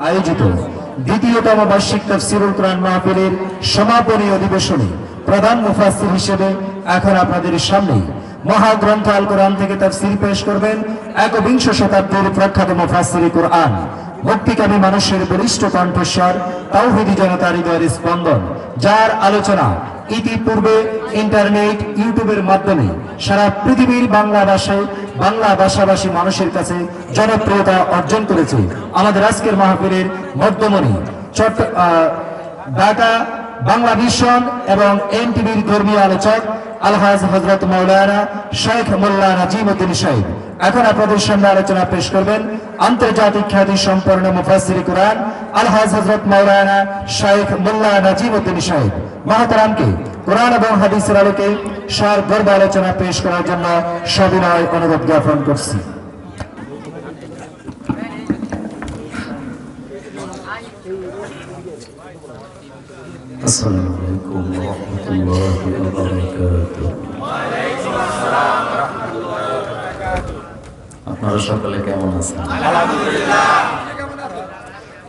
আয়োজিত দ্বিতীয়তম বার্ষিক তাফসীরুল কোরআন মাহফিলের সমাপনী অধিবেশনে প্রধান মুফাসসির হিসেবে এখন আপনাদের সামনে মহাগ্রন্থ আল কোরআন থেকে তাফসীর পেশ করবেন একবিংশ শতাব্দীর প্রখ্যাত মুফাসসির কোরআন, মুক্তিকামী মানুষের বলিষ্ঠ কণ্ঠস্বর, তাওহীদি জনতার হৃদয়ের স্পন্দন, যার আলোচনা ইতিপূর্বে ইন্টারনেট ইউটিউবের মাধ্যমে সারা পৃথিবীর বাংলা ভাষাভাষী মানুষের কাছে জনপ্রিয়তা অর্জন করেছে। আমাদের আজকের মাহফিলের মধ্যমণি ঢাকা বাংলা ভিশন এবং এনটিভির ধর্মীয় আলোচক আলহাজ হযরত মাওলানা শেখ মোল্লা নাজিমউদ্দিন সাহেব এখন আপনাদের সামনে আলোচনা পেশ করবেন আন্তর্জাতিক খ্যাতি সম্পন্ন মুফাসসির কোরআন আলহাজ হযরত মাওলানা শেখ মোল্লা নাজিমউদ্দিন সাহেব। মহতারামকে কোরআন এবং হাদিসের আলোকে সারগর্ভ আলোচনা পেশ করার জন্য সবিনয় অনুরোধ জ্ঞাপন করছি। আসসালামু আলাইকুম ওয়া রাহমাতুল্লাহি ওয়া বারাকাতুহু। আপনারা সকলে কেমন আছেন?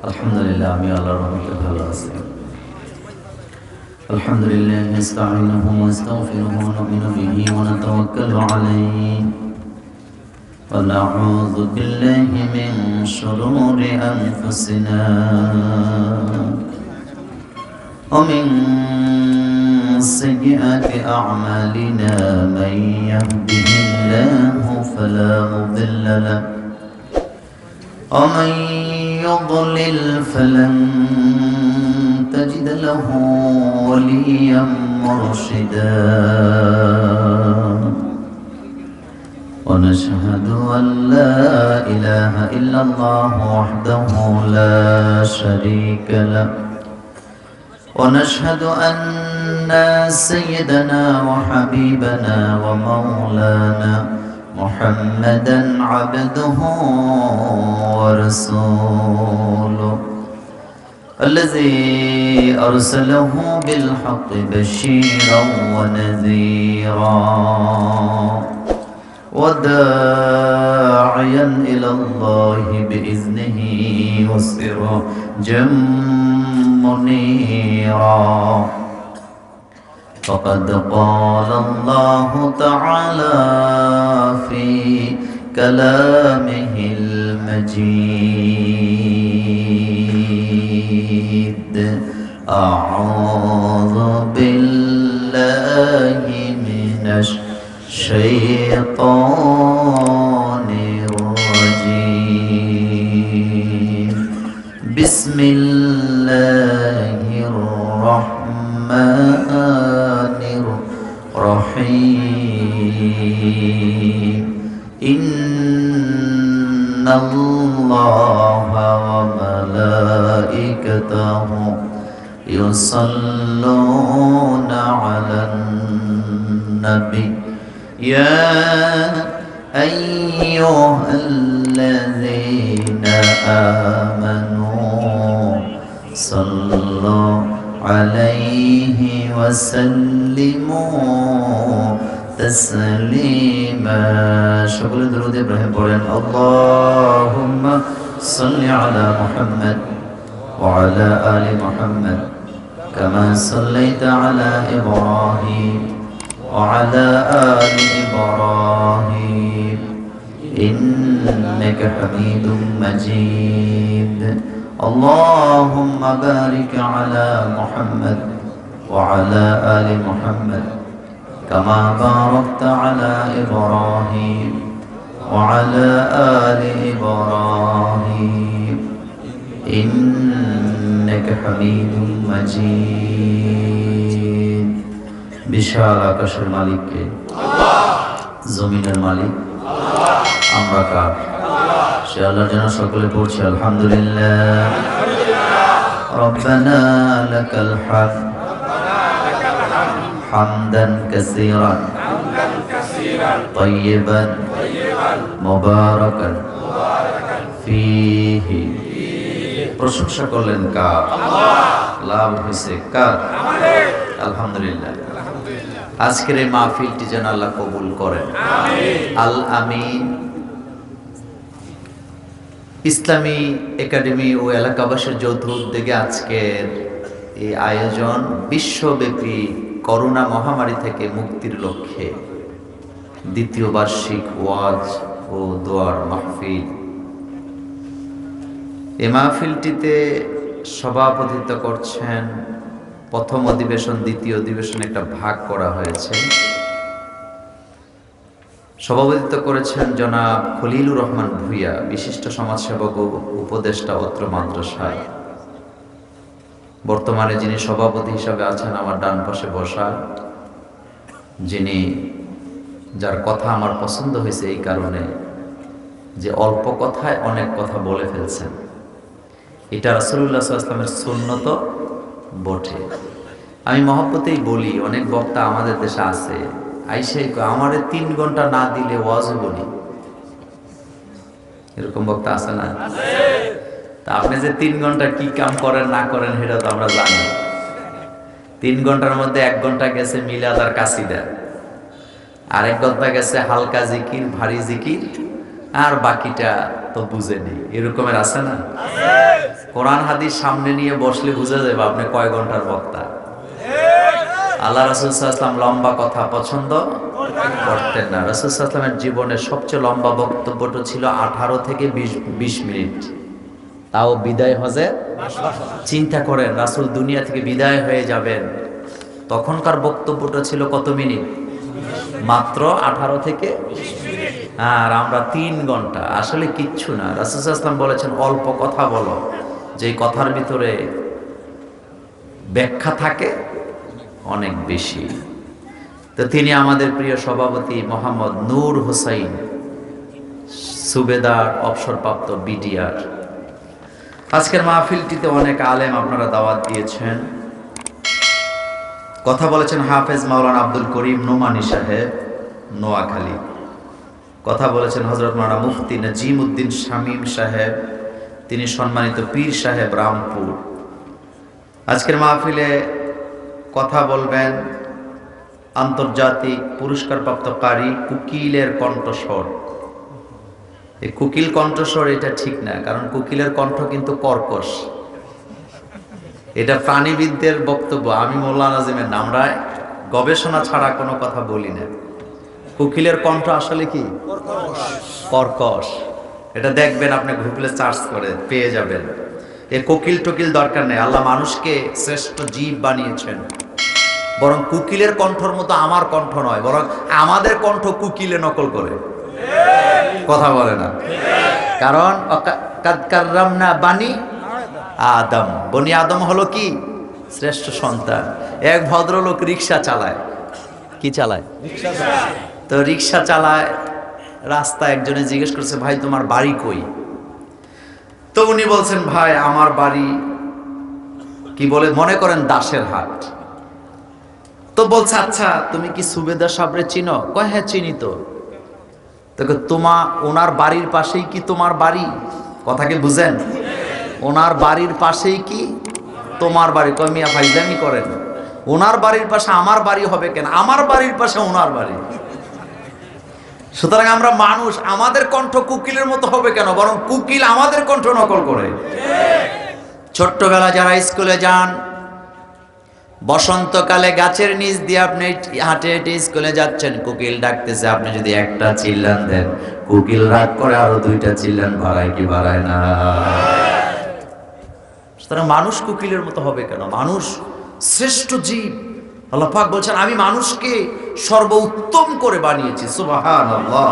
আলহামদুলিল্লাহ, আমি আল্লাহর রহমতে ভালো আছি। আলহামদুলিল্লাহ নাস্তাঈনুহু ওয়া নাস্তাগফিরুহু ওয়া নু'মিনু বিহি ওয়া নাতাওয়াক্কালু আলাইহি ওয়া নাউযু বিল্লাহি মিন শুরুরি আনফুসিনা ومن سيئات أعمالنا من يهده الله فلا مضل له ومن يضلل فلن تجد له وليا مرشدا ونشهد أن لا إله إلا الله وحده لا شريك له ونشهد أن سيدنا وحبيبنا ومولانا محمدا عبده ورسوله الذي أرسله بالحق بشيرا ونذيرا وداعيا إلى الله بإذنه وسراجا منيرا فقد قال الله تعالى في كلامه المجيد أعوذ بالله من الشيطان الرجيم بسم الله الرحمن الرحيم إن الله وملائكته يصلون على النبي يا أيها الذين آمنوا صلوا عليه وسلموا تسليما شكرا درود إبراهيم بولين اللهم صل على محمد وعلى آل محمد كما صليت على إبراهيم وعلى آل إبراهيم إنك حميد مجيد اللهم بارك على محمد وعلى آل محمد كما باركت على إبراهيم وعلى آل إبراهيم إنك حميد مجيد বিশাল আকাশের মালিক কে? জমিনের মালিক আমরা কার? সে আল্লাহর জন্য সকলে পড়ছি আলহামদুলিল্লাহ। রব্বানা লাকাল হামদ হামদান কাসীরান তাইয়িবান মুবারাকান ফীহি। প্রশংসা করলেন কার? লাভ হয়েছে কার? আলহামদুলিল্লাহ। আজকের এই মাহফিলটি যেন আল্লাহ কবুল করেন, আল আমিন। ইসলামী একাডেমি ও এলাকাবাসীর যৌথ উদ্যোগে আজকের এই আয়োজন বিশ্বব্যাপী করোনা মহামারী থেকে মুক্তির লক্ষ্যে দ্বিতীয় বার্ষিক ওয়াজ ও দোয়ার মাহফিল। এই মাহফিলটিতে সভাপতিত্ব করছেন, প্রথম অধিবেশন দ্বিতীয় অধিবেশন একটা ভাগ করা হয়েছে। সভাপতিত্ব করেছেন জনাব খলিলুর রহমান ভূঁইয়া, বিশিষ্ট সমাজসেবক ও উপদেষ্টা অত্র মাদ্রাসায়। বর্তমানে যিনি সভাপতি হিসাবে আছেন আমার ডান পাশে বসা, যার কথা আমার পছন্দ হয়েছে এই কারণে যে অল্প কথায় অনেক কথা বলে ফেলছেন। এটা রাসূলুল্লাহ সাল্লাল্লাহু আলাইহি ওয়াসাল্লামের সুন্নত বটে। আমি মহব্বতেই বলি, অনেক বক্তা আমাদের দেশে আছে, আইসাই আমারে 3 ঘন্টা না দিলে ওয়াজ বলি, এরকম বক্তা আছে না? তা আপনি যে 3 ঘন্টা কি কাম করেন না করেন সেটা তো আমরা জানি। 3 ঘন্টার মধ্যে 1 ঘন্টা গেছে মিলাদ আর কাসিদা, আর 1 ঘন্টা গেছে হালকা জিকির, ভারী জিকির, আর বাকিটা তো বুঝেনি। এরকমের আছে না? কোরআন হাদিস সামনে নিয়ে বসলে বুঝে যাবে আপনি কয় ঘন্টার বক্তা। আল্লাহ রাসূল সাল্লাল্লাহু আলাইহি ওয়াসাল্লাম লম্বা কথা পছন্দ করতেন না। রাসূল সাল্লাল্লাহু আলাইহি ওয়াসাল্লামের জীবনের সবচেয়ে লম্বা বক্তব্যটা ছিল 18 থেকে 20 মিনিট, তাও বিদায় হজে। চিন্তা করেন, রাসূল দুনিয়া থেকে বিদায় হয়ে যাবেন, তখনকার বক্তব্যটা ছিল কত মিনিট? মাত্র 18 থেকে 20 মিনিট। আর আমরা 3 ঘন্টা, আসলে কিচ্ছু না। রাসূল সাল্লাল্লাহু আলাইহি ওয়াসাল্লাম বলেছেন অল্প কথা বলো, যে কথার ভিতরে ব্যাখ্যা থাকে অনেক বেশি। তো তিনি আমাদের প্রিয় সভাপতি মোহাম্মদ নূর হোসাইন, সুবেদার, অবসরপ্রাপ্ত বিডিআর। আজকের মাহফিলটিতে অনেক আলেম আপনারা দাওয়াত দিয়েছেন। কথা বলেছেন হাফেজ মাওলানা আব্দুল করিম নোমানী সাহেব, নোয়াখালী। কথা বলেছেন হযরত মাওলানা মুফতি নাজিম উদ্দিন শামীম সাহেব, তিনি সম্মানিত পীর সাহেব, রামপুর। আজকের মাহফিলে কথা বলবেন আন্তর্জাতিক পুরস্কারপ্রাপ্ত কারি কুকিলের কণ্ঠস্বর। এই কুকিল কণ্ঠস্বর এটা ঠিক না, কারণ কুকিলের কণ্ঠ কিন্তু কর্কশ। এটা প্রাণীবিদদের বক্তব্য, আমি মোল্লা নাজিমের না। আমরা গবেষণা ছাড়া কোনো কথা বলি না। কুকিলের কণ্ঠ আসলে কি? কর্কশ। এটা দেখবেন, আপনি গুগলে সার্চ করে পেয়ে যাবেন। এই কোকিল টোকিল দরকার নেই। আল্লাহ মানুষকে শ্রেষ্ঠ জীব বানিয়েছেন, বরং কুকিলের কণ্ঠর মতো আমার কণ্ঠ নয়, বরং আমাদের কণ্ঠ কুকিলে নকল করে কথা বলে না। কারণ কাদ কাররামনা বানি আদম, বনি আদম হলো কি? শ্রেষ্ঠ সন্তান। এক ভদ্রলোক রিক্সা চালায়। কি চালায়? তো রিক্সা চালায়, রাস্তায় একজনে জিজ্ঞেস করছে, ভাই তোমার বাড়ি কই? তো উনি বলছেন, ভাই আমার বাড়ি কি বলে মনে করেন দাসের হাট। তো বলছে, আচ্ছা তুমি কি সুবেদার সাহেবরে চিনো? কয় হ্যাঁ চিনি তো। ওনার বাড়ির পাশেই কি তোমার বাড়ি? কথাকে বুঝেন? ওনার বাড়ির পাশেই কি তোমার বাড়ি? কয় মিয়া ফাইজলামি করেন, ওনার বাড়ির পাশে আমার বাড়ি হবে কেন? আমার বাড়ির পাশে ওনার বাড়ি। সুতরাং আমরা মানুষ, আমাদের কণ্ঠ কুকিলের মতো হবে কেন? বরং কুকিল আমাদের কণ্ঠ নকল করে। ছোট্টবেলা যারা স্কুলে যান, বসন্তকালে গাছের নিচ দিয়ে আপনি হাঁটে হেঁটে স্কুলে যাচ্ছেন, কোকিল ডাকতেছে, আপনি যদি একটা চিল্লান দেন, কোকিল রাগ করে আরো 2টা চিল্লান বাড়ায় কি বাড়ায় না? সুতরাং মানুষ কুকিলের মতো হবে কেন? মানুষ শ্রেষ্ঠ জীব। আল্লাহ পাক বলছেন, আমি মানুষকে সর্বোত্তম করে বানিয়েছি। সুবহানাল্লাহ।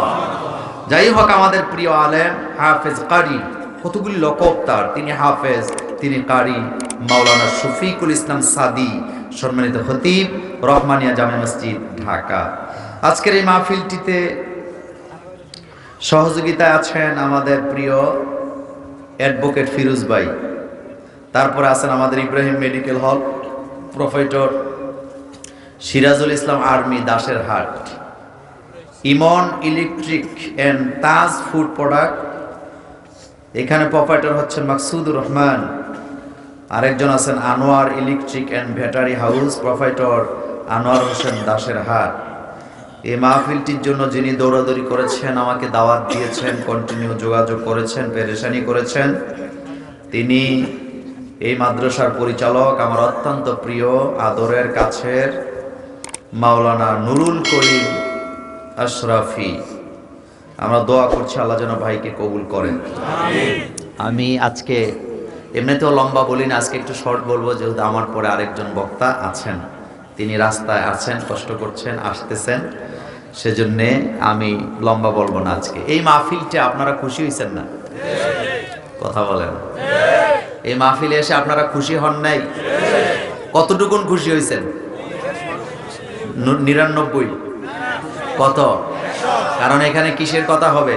যাই হোক, আমাদের প্রিয় আলেম হাফেজ কারি, কতগুলি লকব তার। তিনি হাফেজ, তিনি কারি, মাওলানা শফিকুল ইসলাম সাদি, সম্মানিত খতিব, রহমানিয়া জামে মসজিদ, ঢাকা। আজকের এই মাহফিলটিতে সহযোগিতায় আছেন আমাদের প্রিয় অ্যাডভোকেট ফিরোজ ভাই, তারপরে আছেন আমাদের Ibrahim medical hall, professor Sirajul Islam army, Daser Hat, Emon electric and Taj food product, এখানে প্রোপাইটর হচ্ছেন মাকসুদুর রহমান। আরেকজন আছেন Anwar electric and battery house, proprietor Anwar Hossain, Daser Hat. এই মাহফিলটির জন্য যিনি দৌড়াদৌড়ি করেছেন, আমাকে দাওয়াত দিয়েছেন, কন্টিনিউ যোগাযোগ করেছেন, পেরেশানি করেছেন, তিনি এই মাদ্রাসার পরিচালক, আমার অত্যন্ত প্রিয় আদরের কাছের মাওলানা নুরুল করিম আশরাফি। আমরা দোয়া করছি আল্লাহ যেন ভাইকে কবুল করেন। আমি আজকে এমনিতেও লম্বা বলি না, আজকে একটু শর্ট বলবো, যেহেতু আমার পরে আরেকজন বক্তা আছেন, তিনি রাস্তায় আছেন, কষ্ট করছেন, আসতেছেন, সেজন্যে আমি লম্বা বলবো না আজকে। এই মাহফিলটা আপনারা খুশি হয়েছেন না? কথা বলেন। এই মাহফিলে এসে আপনারা খুশি হন নাই? কতটুকুন খুশি হয়েছেন? 99? কত? কারণ এখানে কিসের কথা হবে?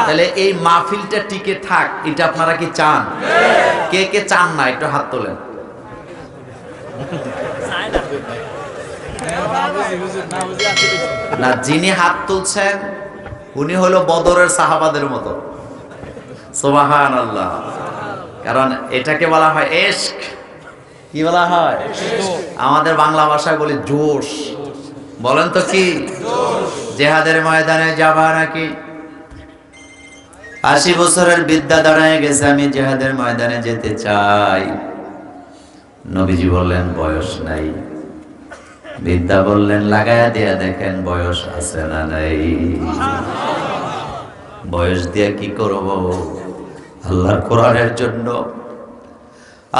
তাহলে এই মাহফিলটা টিকে থাক, এটা আপনারা কি চান? কে কে চান না একটু হাত তোলেন। না, যিনি হাত তুলছেন উনি হলো বদরের সাহাবাদের মতো। সুবহানাল্লাহ। কারণ এটাকে বলা হয় ইশক। কি বলা হয়? আমাদের বাংলা ভাষায় বলি জোশ। বলেন তো কি? জিহাদের ময়দানে যাবা নাকি? 80 বছরের বিদ্যা দাঁড়ায় গেছে, আমি জিহাদের ময়দানে যেতে চাই। নবীজি বললেন বয়স নাই। বিদ্যা বললেন লাগায়া দিয়া দেখেন বয়স আছে না নাই। বয়স দিয়ে কি করব? আল্লাহর কোরআনের জন্য,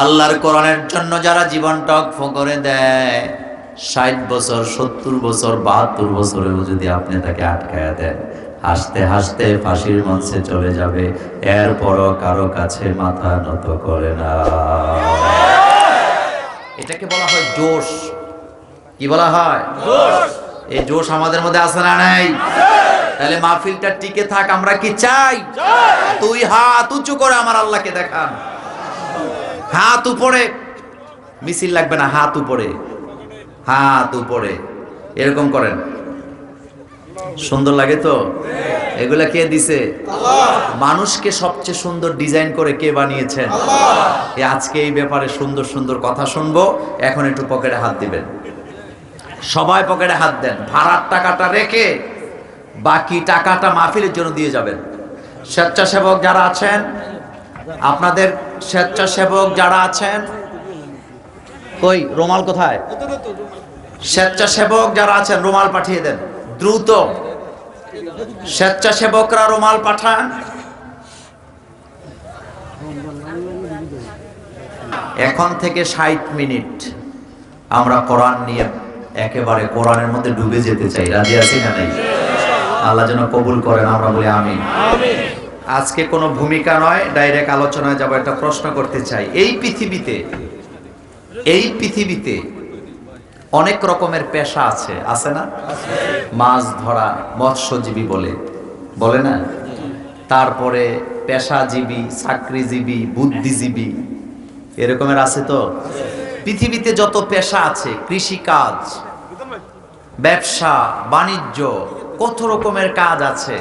আল্লাহর কোরআনের জন্য যারা জীবনটা অক্ষ করে দেয়, 60 বছর, 70 বছর, 72 বছরেও যদি আপনি তাকে আটকায়া দেন, হাসতে হাসতে ফাঁসির মঞ্চে চলে যাবে, এরপরও কারো কাছে মাথা নত করে না। এটাকে বলা হয় জোশ। কি বলা হয়? জোশ। এই জোশ আমাদের মধ্যে আছে না নাই? তাহলে মাহফিলটা টিকে থাক, আমরা কি চাই? তুই হাত উঁচু করে আমার আল্লাহকে দেখান। হাত উপরে, মিছিল লাগবে না, হাত উপরে, হাত উপরে, এরকম করেন। সুন্দর লাগে তো? এগুলা কে দিছে? মানুষকে সবচেয়ে সুন্দর ডিজাইন করে কে বানিয়েছেন? আজকে এই ব্যাপারে সুন্দর সুন্দর কথা শুনবো। এখন একটু পকেটে হাত দিবেন, সবাই পকেটে হাত দেন। ভাড়ার টাকাটা রেখে বাকি টাকাটা মাহফিলের জন্য দিয়ে যাবেন। স্বেচ্ছাসেবক যারা আছেন, আপনাদের স্বেচ্ছাসেবক যারা আছেন, কই রুমাল কোথায়? স্বেচ্ছাসেবক যারা আছেন রুমাল পাঠিয়ে দেন দ্রুত। স্বেচ্ছাসেবকরা রুমাল পাঠান। এখন থেকে 60 মিনিট আমরা কোরআন নিয়ে একেবারে কোরআনের মধ্যে ডুবে যেতে চাই। রাজি আছি না নাই? আল্লাহ যেন কবুল করেন, আমরা বলি আমিন। আজকে কোনো ভূমিকা নয়, ডাইরেক্ট আলোচনায় যাব। একটা প্রশ্ন করতে চাই। এই পৃথিবীতে অনেক রকমের পেশা আছে, আছে না? মাছ ধরা, মৎস্যজীবী বলে না? তারপরে পেশাজীবী, চাকরিজীবী, বুদ্ধিজীবী, এরকমের আছে তো? পৃথিবীতে যত পেশা আছে, কৃষিকাজ, ব্যবসা বাণিজ্য, কত রকমের কাজ আছে।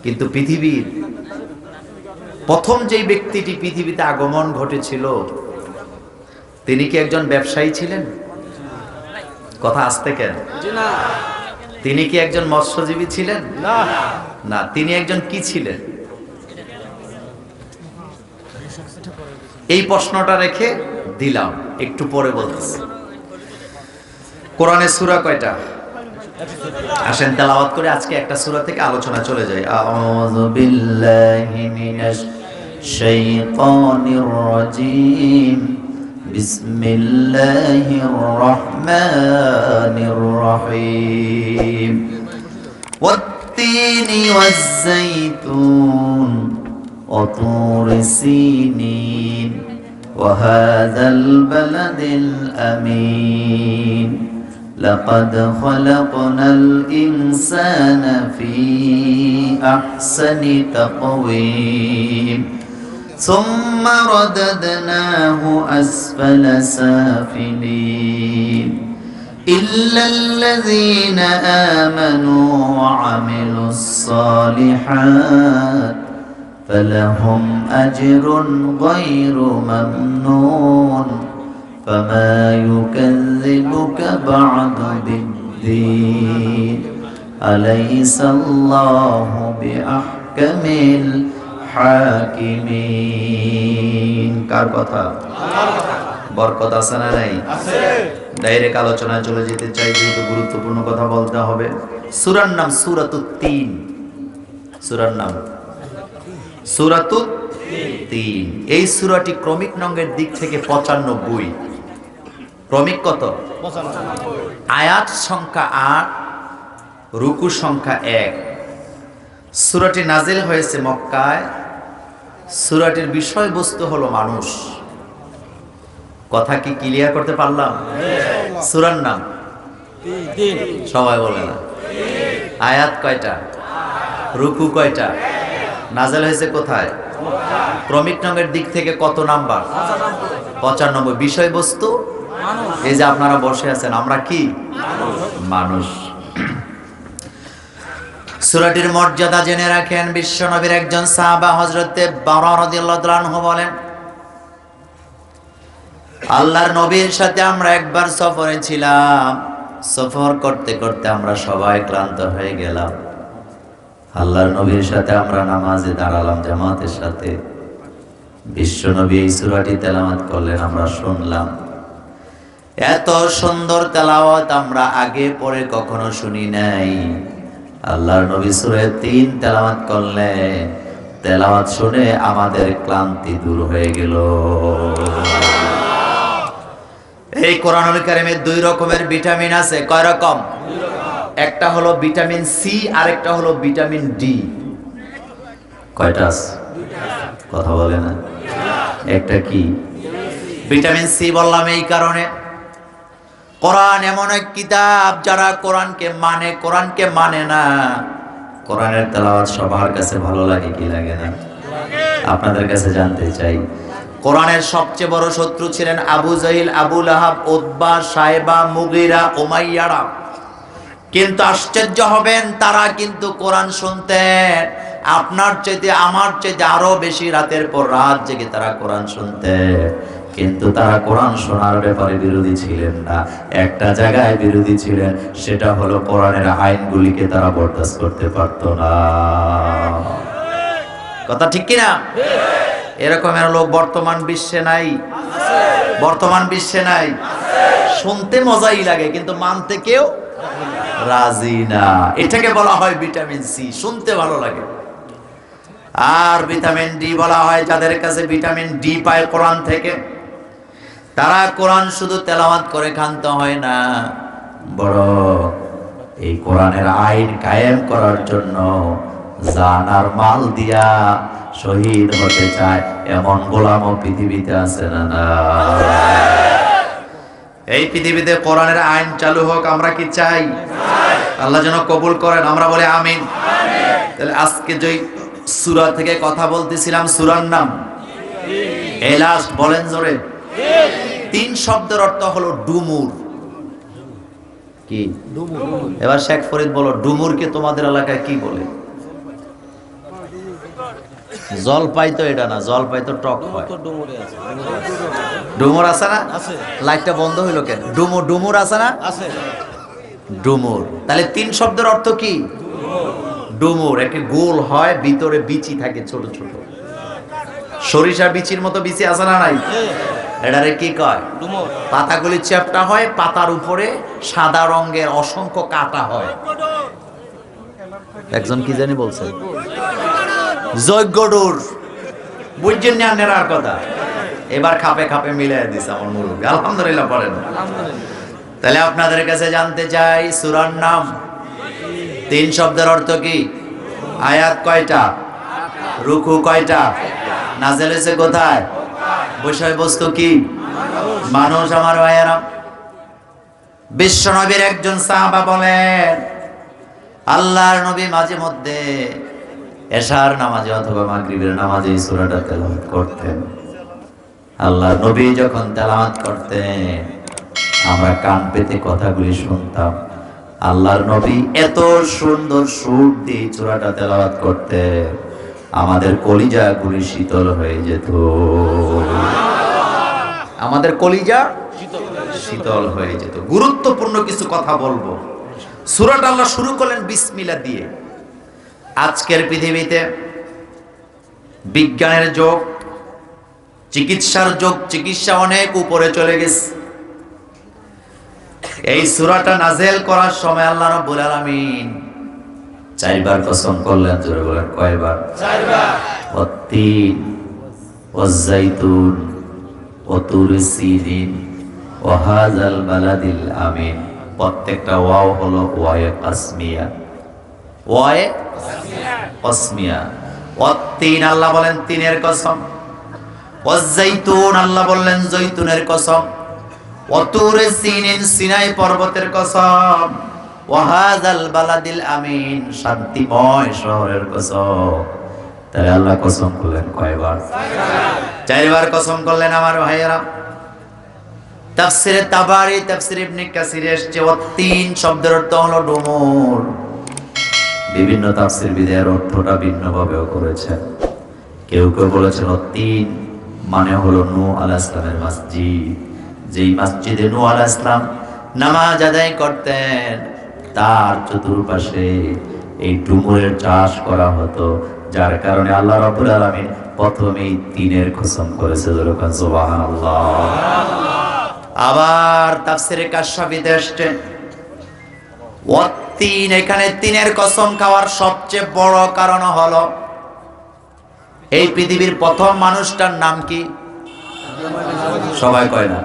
কিন্তু পৃথিবীর প্রথম যেই ব্যক্তিটি পৃথিবীতে আগমন ঘটেছিল, তিনি কি একজন ব্যবসায়ী ছিলেন? কথা আসতে কেন? তিনি কি একজন মৎস্যজীবী ছিলেন? না। তিনি একজন কি ছিলেন? এই প্রশ্নটা রেখে দিলাম, একটু পরে বলতেছি। কোরআনের সূরা কয়টা? আসেন তেলাওয়াত করে আজকে একটা সূরা থেকে আলোচনা চলে যায়। আউযু বিল্লাহি মিনাশ শাইতানির রাজীম। বিসমিল্লাহির রহমানির রহিম। ওয়াত-তিনি ওয়াজ-যাইতুন ওয়া তুরি সিনিন ওয়া হাযাল বালাদিল আমিন। لقد خلقنا الإنسان في أحسن تقويم ثم رددناه أسفل سافلين إلا الذين آمنوا وعملوا الصالحات فلهم أجر غير ممنون فما يكذبك بعد بالدين الدين أليس الله بأحكم الحاكمين কার কথা বরকত আছে না নাই আছে ডাইরেক্ট আলোচনায় চলে যেতে চাই যেহেতু গুরুত্বপূর্ণ কথা বলতে হবে সূরার নাম সূরাতুত তিন সূরার নাম সূরাতুত তিন এই সূরাটি ক্রমিক নঙ্গের দিক থেকে 95 ক্রমিক কত 95 আয়াত সংখ্যা 8 রুকু সংখ্যা 1 সূরাটি নাজিল হয়েছে মক্কায় সূরাটির বিষয়বস্তু হলো মানুষ কথা কি ক্লিয়ার করতে পারলাম সূরার নাম তিন সবাই বলে না আয়াত কয়টা রুকু কয়টা নাজিল হয়েছে কোথায় ক্রমিক নঙ্গের দিক থেকে কত নাম্বার 95 বিষয়বস্তু এই যে আপনারা বসে আছেন আমরা কি মানুষ সূরাটির মর্যাদা জেনে রাখেন বিশ্বনবীর একজন সাহাবা হযরতে বারা রাদিয়াল্লাহু তাআলা আনহু বলেন আল্লাহর নবীর সাথে আমরা একবার সফরে ছিলাম সফর করতে করতে আমরা সবাই ক্লান্ত হয়ে গেলাম আল্লাহর নবীর সাথে আমরা নামাজে দাঁড়ালাম জামাতের সাথে বিশ্বনবী এই সূরাটি তেলাওয়াত করলেন আমরা শুনলাম এত সুন্দর তেলাওয়াত আমরা আগে পরে কখনো শুনি নাই আল্লাহর নবী সূরা 3 তেলাওয়াত করলেন তেলাওয়াত শুনে আমাদের ক্লান্তি দূর হয়ে গেল এই কোরআনুল কারীমের দুই রকমের ভিটামিন আছে কয় রকম একটা হলো ভিটামিন সি আর একটা হলো ভিটামিন ডি কয়টা আছে কথা বলে না একটা কি ভিটামিন সি বললাম এই কারণে কোরআন এমন এক কিতাব যারা কোরআনকে মানে না কোরআনের তেলাওয়াত সবার কাছে ভালো লাগে কি লাগে না আপনাদের কাছে জানতে চাই কোরআনের সবচেয়ে বড় শত্রু ছিলেন আবু জাহিল আবু লাহাব উতবা সাইবা মুগীরা উমাইয়ারা কিন্তু আশ্চর্য হবেন তারা কিন্তু কোরআন শুনতেন আপনার চাইতে আমার চাইতে আরো বেশি রাতের পর রাত জেগে তারা কোরআন শুনতেন কিন্তু তারা কোরআন শোনার ব্যাপারে বিরোধী ছিলেন না একটা জায়গায় বিরোধী ছিলেন সেটা হলো কোরআনের আইনগুলিকে তারা বরদাস্ত করতে পারতো না কথা ঠিক কি না এরকমের লোক বর্তমান বিশ্বে নাই শুনতে মজাই লাগে কিন্তু মানতে কেউ রাজি না এটাকে বলা হয় ভিটামিন সি শুনতে ভালো লাগে আর ভিটামিন ডি বলা হয় যাদের কাছে ভিটামিন ডি পায় কোরআন থেকে তারা কোরআন শুধু তেলাওয়াত করে ক্ষান্ত হয় না বড় এই কোরআনের আইন কায়েম করার জন্য জান আর মাল দিয়া শহীদ হতে চায় এমন গোলামও পৃথিবীতে আছে না এই পৃথিবীতে কোরআনের আইন চালু হোক আমরা কি চাই আল্লাহ যেন কবুল করেন আমরা বলি আমিন তাহলে আজকে যে সূরা থেকে কথা বলতেছিলাম সূরার নাম এই লাস্ট বলেন জোরে তিন শব্দের অর্থ হলো ডুমুর কি এবার শেখ ফরিদ বলো ডুমুরকে তোমাদের এলাকায় কি বলে জলপাই তো এটা না জলপাই তো টক হয় ডুমুর আছে না লাইটটা বন্ধ হইলো কেন ডুমুর আছে না ডুমুর তাহলে তিন শব্দের অর্থ কি ডুমুর একটা গোল হয় ভিতরে বিচি থাকে ছোট ছোট সরিষা বিচির মতো বিচি আছে না নাই এটারে কি কয় ডুমুর পাতাগুলি চ্যাপ্টা হয় পাতার উপরে সাদা রঙের অসংখ্য কাটা হয় একজন কি জানি বলছে যজ্ঞডুর বুঝছেন না নেরার কথা এবার খাপে খাপে মিলাই দিছে আমার মুরুব্বি আলহামদুলিল্লাহ পড়েন তাহলে আপনাদের কাছে জানতে চাই সূরার নাম তিন শব্দের অর্থ কি আয়াত কয়টা রুকু কয়টা নাজিল হয়েছে কোথায় বিষয়বস্তু কি মানুষ আমার ভাইয়েরা বিশ্বনবীর একজন সাহাবা বলেন আল্লাহর নবী মাঝে মধ্যে এশার নামাজে অথবা মাগরিবের নামাজে এই সূরাটা তেলাওয়াত করতেন আল্লাহর নবী যখন তেলাওয়াত করতেন আমরা কান পেতে কথাগুলি শুনতাম আল্লাহর নবী এত সুন্দর সুর দিয়ে সূরাটা তেলাওয়াত করতেন আমাদের কলিজাগুলি শীতল হয়ে যেত আমাদের কলিজা শীতল হয়ে যেত গুরুত্বপূর্ণ কিছু কথা বলবো সূরাটা আল্লাহ শুরু করলেন বিসমিল্লাহ দিয়ে। আজকের পৃথিবীতে বিজ্ঞানের যুগ, চিকিৎসার যুগ, চিকিৎসা অনেক উপরে চলে গেছে। এই সূরাটা নাযিল করার সময় আল্লাহ রাব্বুল আলামিন 4 বার কসম করলেন। জোরে বলেন কয়বার? 4 বার। ওয়াত-তিন ওয়াজ-জাইতুন ওয়া তুরি সিনিন ওয়া হাযাল বালাদিল আমিন। প্রত্যেকটা ওয়াও হলো ওয়ায়ে কাসমিয়া। ওয়ায়ে কাসমিয়া। ওয়াত-তিন আল্লাহ বলেন তিনের কসম, ওয়াজ-জাইতুন আল্লাহ বললেন জৈতুনের কসম, ওয়া তুরি সিনিন সিনাই পর্বতের কসম, ওয়া হাযাল বালাদিল আমিন শান্তিময় শহরের কসম। তাহলে আল্লাহ কসম করলেন কয়বার? 4 বার কসম করলেন। আমার ভাইয়েরা, তাফসিরে তাবারি, তাফসির ইবনে কাসিরে এসেছে ওয়াত-তিন শব্দের অর্থ হলো ডুমুর। বিভিন্ন তাফসিরবিদের অর্থটা ভিন্নভাবেও করেছেন। কেউ কেউ বলেছেন ওয়াত-তিন মানে হলো নূহ আলাইহিস সালামের মসজিদ। যেই মসজিদে নূহ আলাইহিস সালাম নামাজ আদায় করতেন তার চতুর্পাশে এই ডুমুরের চাষ করা হতো, যার কারণে আল্লাহ রাব্বুল আলামিন প্রথমেই তিনের কসম করেছে। সুবহানাল্লাহ। আবার তাফসিরে কাশফিতে এসেছে ওয়াত-তিন, এখানে তিনের কসম খাওয়ার সবচেয়ে বড় কারণ হলো এই পৃথিবীর প্রথম মানুষটার নাম কি? সবাই কয় না?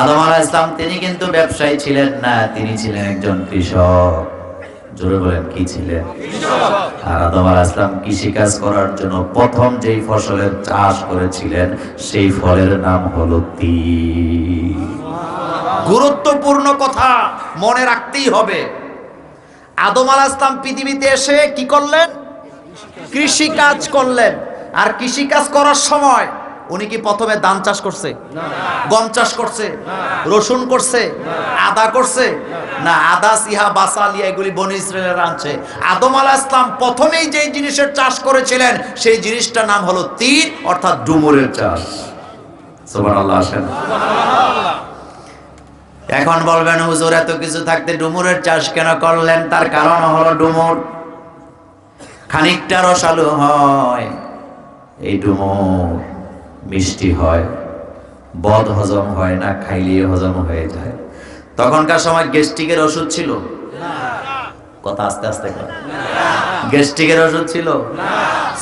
আদম আলাইহিস সালাম। তিনি কিন্তু ব্যবসায়ী ছিলেন না, তিনি ছিলেন একজন কৃষক। জোরে বলেন কি ছিলেন? আর আদম আলাইহিস সালাম কৃষিকাজ করার জন্য প্রথম যেই ফসলের চাষ করেছিলেন সেই ফলের নাম হলো তিন। গুরুত্বপূর্ণ কথা মনে রাখতেই হবে। আদম আলাইহিস সালাম পৃথিবীতে এসে কি করলেন? কৃষিকাজ করলেন। আর কৃষিকাজ করার সময় উনি কি প্রথমে ধান চাষ করছে? গম চাষ করছে? রসুন করছে? আদা করছে? না, আদা সিহা বাসালিয়া এগুলি বনি ইসরায়েলের আনছে। আদম আলাইহিস সালাম প্রথমেই যেই জিনিসের চাষ করেছিলেন সেই জিনিসটার নাম হলো তিন, অর্থাৎ ডুমুরের চাষ। সুবহানাল্লাহ। আসেন। এখন বলবেন হুজুর এত কিছু থাকতে ডুমুরের চাষ কেন করলেন? তার কারণ হলো ডুমুর খানিকটা রসালো হয়, এই ডুমুর মিষ্টি হয়, বদ হজম হয় না, খাইলে হজম হয়ে যায়। তখনকার সময় গ্যাস্ট্রিকের ওষুধ ছিল? কথা আস্তে আস্তে কর। গ্যাস্ট্রিকের ওষুধ ছিল?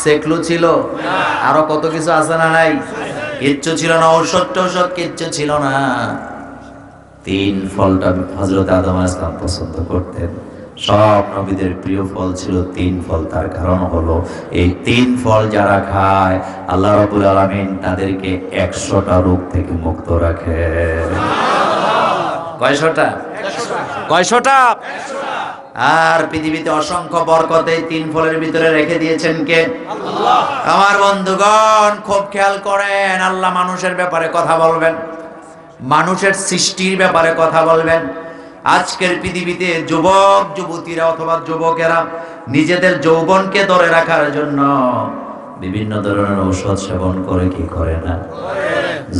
সেকলু ছিল? আরো কত কিছু আছে না? নাই, কিচ্ছু ছিল না। ঔষধ টৌষধ কিচ্ছু ছিল না। তিন ফলটা হযরত আদম আলাইহিস সালাম পছন্দ করতেন। সব নবীদের প্রিয় ফল ছিল তিন ফল। তার কারণ হলো এই তিন ফল যারা খায় আল্লাহ রাব্বুল আলামিন তাদেরকে 100টা রোগ থেকে মুক্ত রাখে। কয়শটা? কয়শটা? আর পৃথিবীতে অসংখ্য বরকত এই তিন ফলের ভিতরে রেখে দিয়েছেন কে? আল্লাহ। আমার বন্ধুগণ খুব খেয়াল করেন, আল্লাহ মানুষের ব্যাপারে কথা বলবেন, মানুষের সৃষ্টির ব্যাপারে কথা বলবেন। আজকের পৃথিবীতে যুবক যুবতীরা অথবা যুবকেরা নিজেদের যৌবনকে ধরে রাখার জন্য বিভিন্ন ধরনের ঔষধ সেবন করে কি করে না?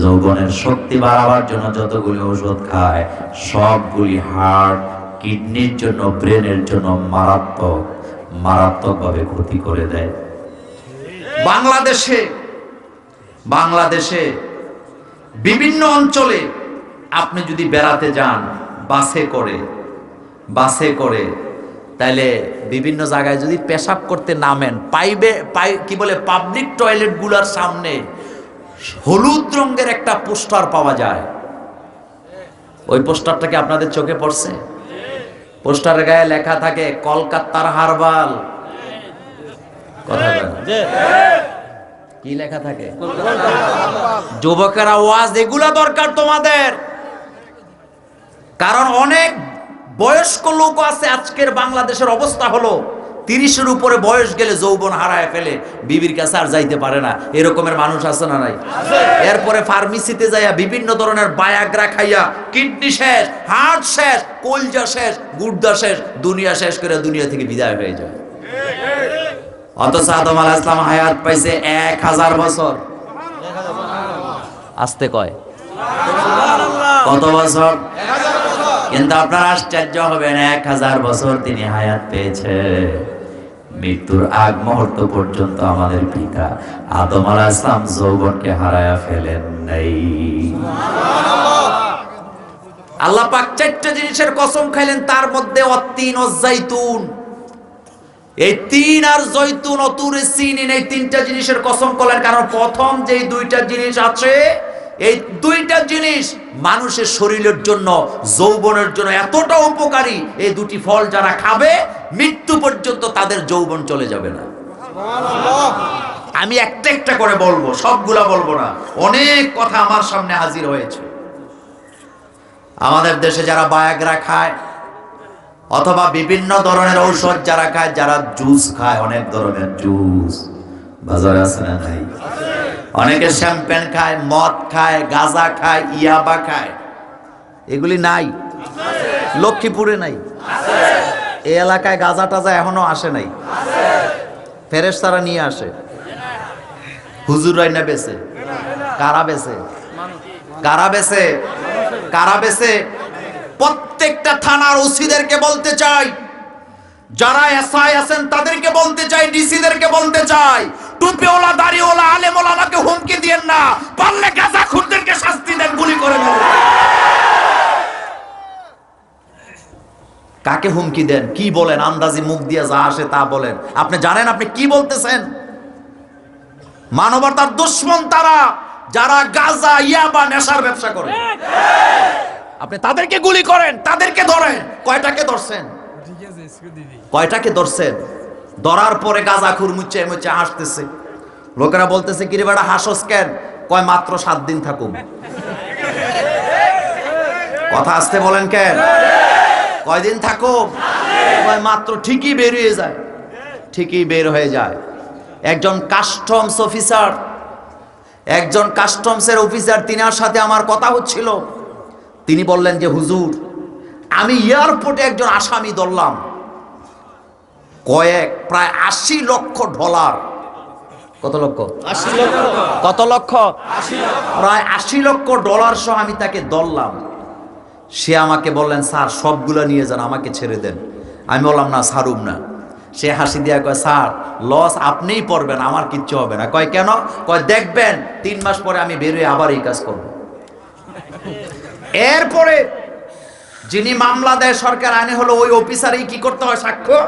যৌবনের শক্তি বাড়াবার জন্য যতগুলি ঔষধ খায় সবগুলি হার্ট, কিডনির জন্য, ব্রেনের জন্য মারাত্মকভাবে ক্ষতি করে দেয়। বাংলাদেশে বিভিন্ন অঞ্চলে আপনি যদি বেড়াতে যান বাসে করে তাহলে বিভিন্ন জায়গায় যদি পেশাব করতে নামেন, কি বলে পাবলিক টয়লেট গুলার সামনে হলুদ রঙের একটা পোস্টার পাওয়া যায়। ওই পোস্টারটা কি আপনাদের চোখে পড়ছে? পোস্টারের গায়ে লেখা থাকে কলকাতার হারবাল। কথা বলেন। কি লেখা থাকে? যুবকেরা ওয়াজ এগুলা দরকার তোমাদের, কারণ অনেক বয়স্ক লোক আছে। আজকের বাংলাদেশের অবস্থা হলো 30-এর উপরে বয়স গেলে যৌবন হারায় ফেলে, বিবির কাছে আর যাইতে পারে না। এরকমের মানুষ আছে না নাই? এরপরে ফার্মেসিতে যাইয়া বিভিন্ন ধরনের বায়াগ্রা খাইয়া কিডনি শেষ, হার্ট শেষ, কলজা শেষ, গুর্দা শেষ, দুনিয়া শেষ করে দুনিয়া থেকে বিদায় হয়ে যায়। অথচ আদম আলাইহিস সালাম হায়াত পাইছে 1000 বছর। আসতে কয় কত বছর? কিন্তু আপনারা আশ্চর্য হবেন, 1000 বছর তিনি হায়াত পেয়েছে। মৃত্যুর আগ মুহূর্ত পর্যন্ত আমাদের পিতা আদম আলাইহিস সালাম যৌবনকে হারায়া ফেলেন নাই। আল্লাহ পাক 4টা জিনিসের কসম খাইলেন, তার মধ্যে অত্তিন ও জাইতুন। এই তিন আর জৈতুন ও তুরে সিনিন, এই 3টা জিনিসের কসম করলেন, কারণ প্রথম যেই 2টা জিনিস আছে, এই 2টা জিনিস মানুষের শরীরের জন্য, যৌবনের জন্য এতটা উপকারী, এই 2টি ফল যারা খাবে মৃত্যু পর্যন্ত তাদের যৌবন চলে যাবে না। আমি একটা একটা করে বলবো, সবগুলা বলবো না, অনেক কথা আমার সামনে হাজির হয়েছে। আমাদের দেশে যারা বায়াগ্রা খায় অথবা বিভিন্ন ধরনের ঔষধ যারা খায়, যারা জুস খায়, অনেক ধরনের জুস বাজারে আছে না নাই? অনেকে শ্যাম্পেন খায়, মদ খায়, গাঁজা খায়, ইয়াবা খায়, এগুলি নাই? লক্ষ্মীপুরে নাই? এই এলাকায় গাঁজা টাজা এখনো আসে নাই? ফেরেশতারা নিয়ে আসে? হুজুরাই না বেছে? কারা বেছে? কারা বেছে? কারা বেছে? প্রত্যেকটা থানার ওসিদেরকে বলতে চাই, যারা এসআই আছেন তাদেরকে বলতে চাই, ডিসিদেরকে বলতে চাই, টুপিওয়ালা দাড়িওয়ালা আলেম ওলামাকে হুমকি দিয়েন না, পারলে গাঁজাখোরদেরকে শাস্তি দেন, গুলি করে দেন। কাকে হুমকি দেন? কি বলেন? আন্দাজি মুখ দিয়ে যা আসে তা বলেন। আপনি জানেন আপনি কি বলতেছেন? মানবতার দুশমন তারা, যারা গাঁজা ইয়াবা নেশার ব্যবসা করে। আপনি তাদেরকে গুলি করেন, তাদেরকে ধরেন। কয়টাকে ধরছেন? কয়টাকে ধরছেন? ধরার পরে গাঁজাখুর মুচে মুচে হাসতেছে। লোকেরা বলতেছে, কিরে বেটা হাসস কেন? কয় মাত্র 7 দিন থাকুক। কথা আসতে বলেন কেন? কয়দিন থাকুক? কয় মাত্র। ঠিকই বেরিয়ে যায়, ঠিকই বের হয়ে যায়। একজন কাস্টমস অফিসার, একজন কাস্টমসের অফিসার, তিনার সাথে আমার কথা হচ্ছিল। তিনি বললেন যে হুজুর, আমি এয়ারপোর্টে একজন আসামি ধরলাম, প্রায় 80 লক্ষ ডলার। কত লক্ষ? 80 লক্ষ। কত লক্ষ? 80 লক্ষ। প্রায় 80 লক্ষ ডলার সহ আমি তাকে ধরলাম। সে আমাকে বললেন, স্যার সবগুলা নিয়ে যান, আমাকে ছেড়ে দেন। আমি বললাম না, ছাড়ুম না। সে হাসি দিয়া কয়, স্যার লস আপনিই পড়বেন, আমার কিচ্ছু হবে না। কয় কেন? কয় দেখবেন 3 মাস পরে আমি বের হয়ে আবার এই কাজ করব। এরপরে যিনি মামলা দেয় সরকার আইনে, হলো ওই অফিসারই কি করতে হয়? সাক্ষ্য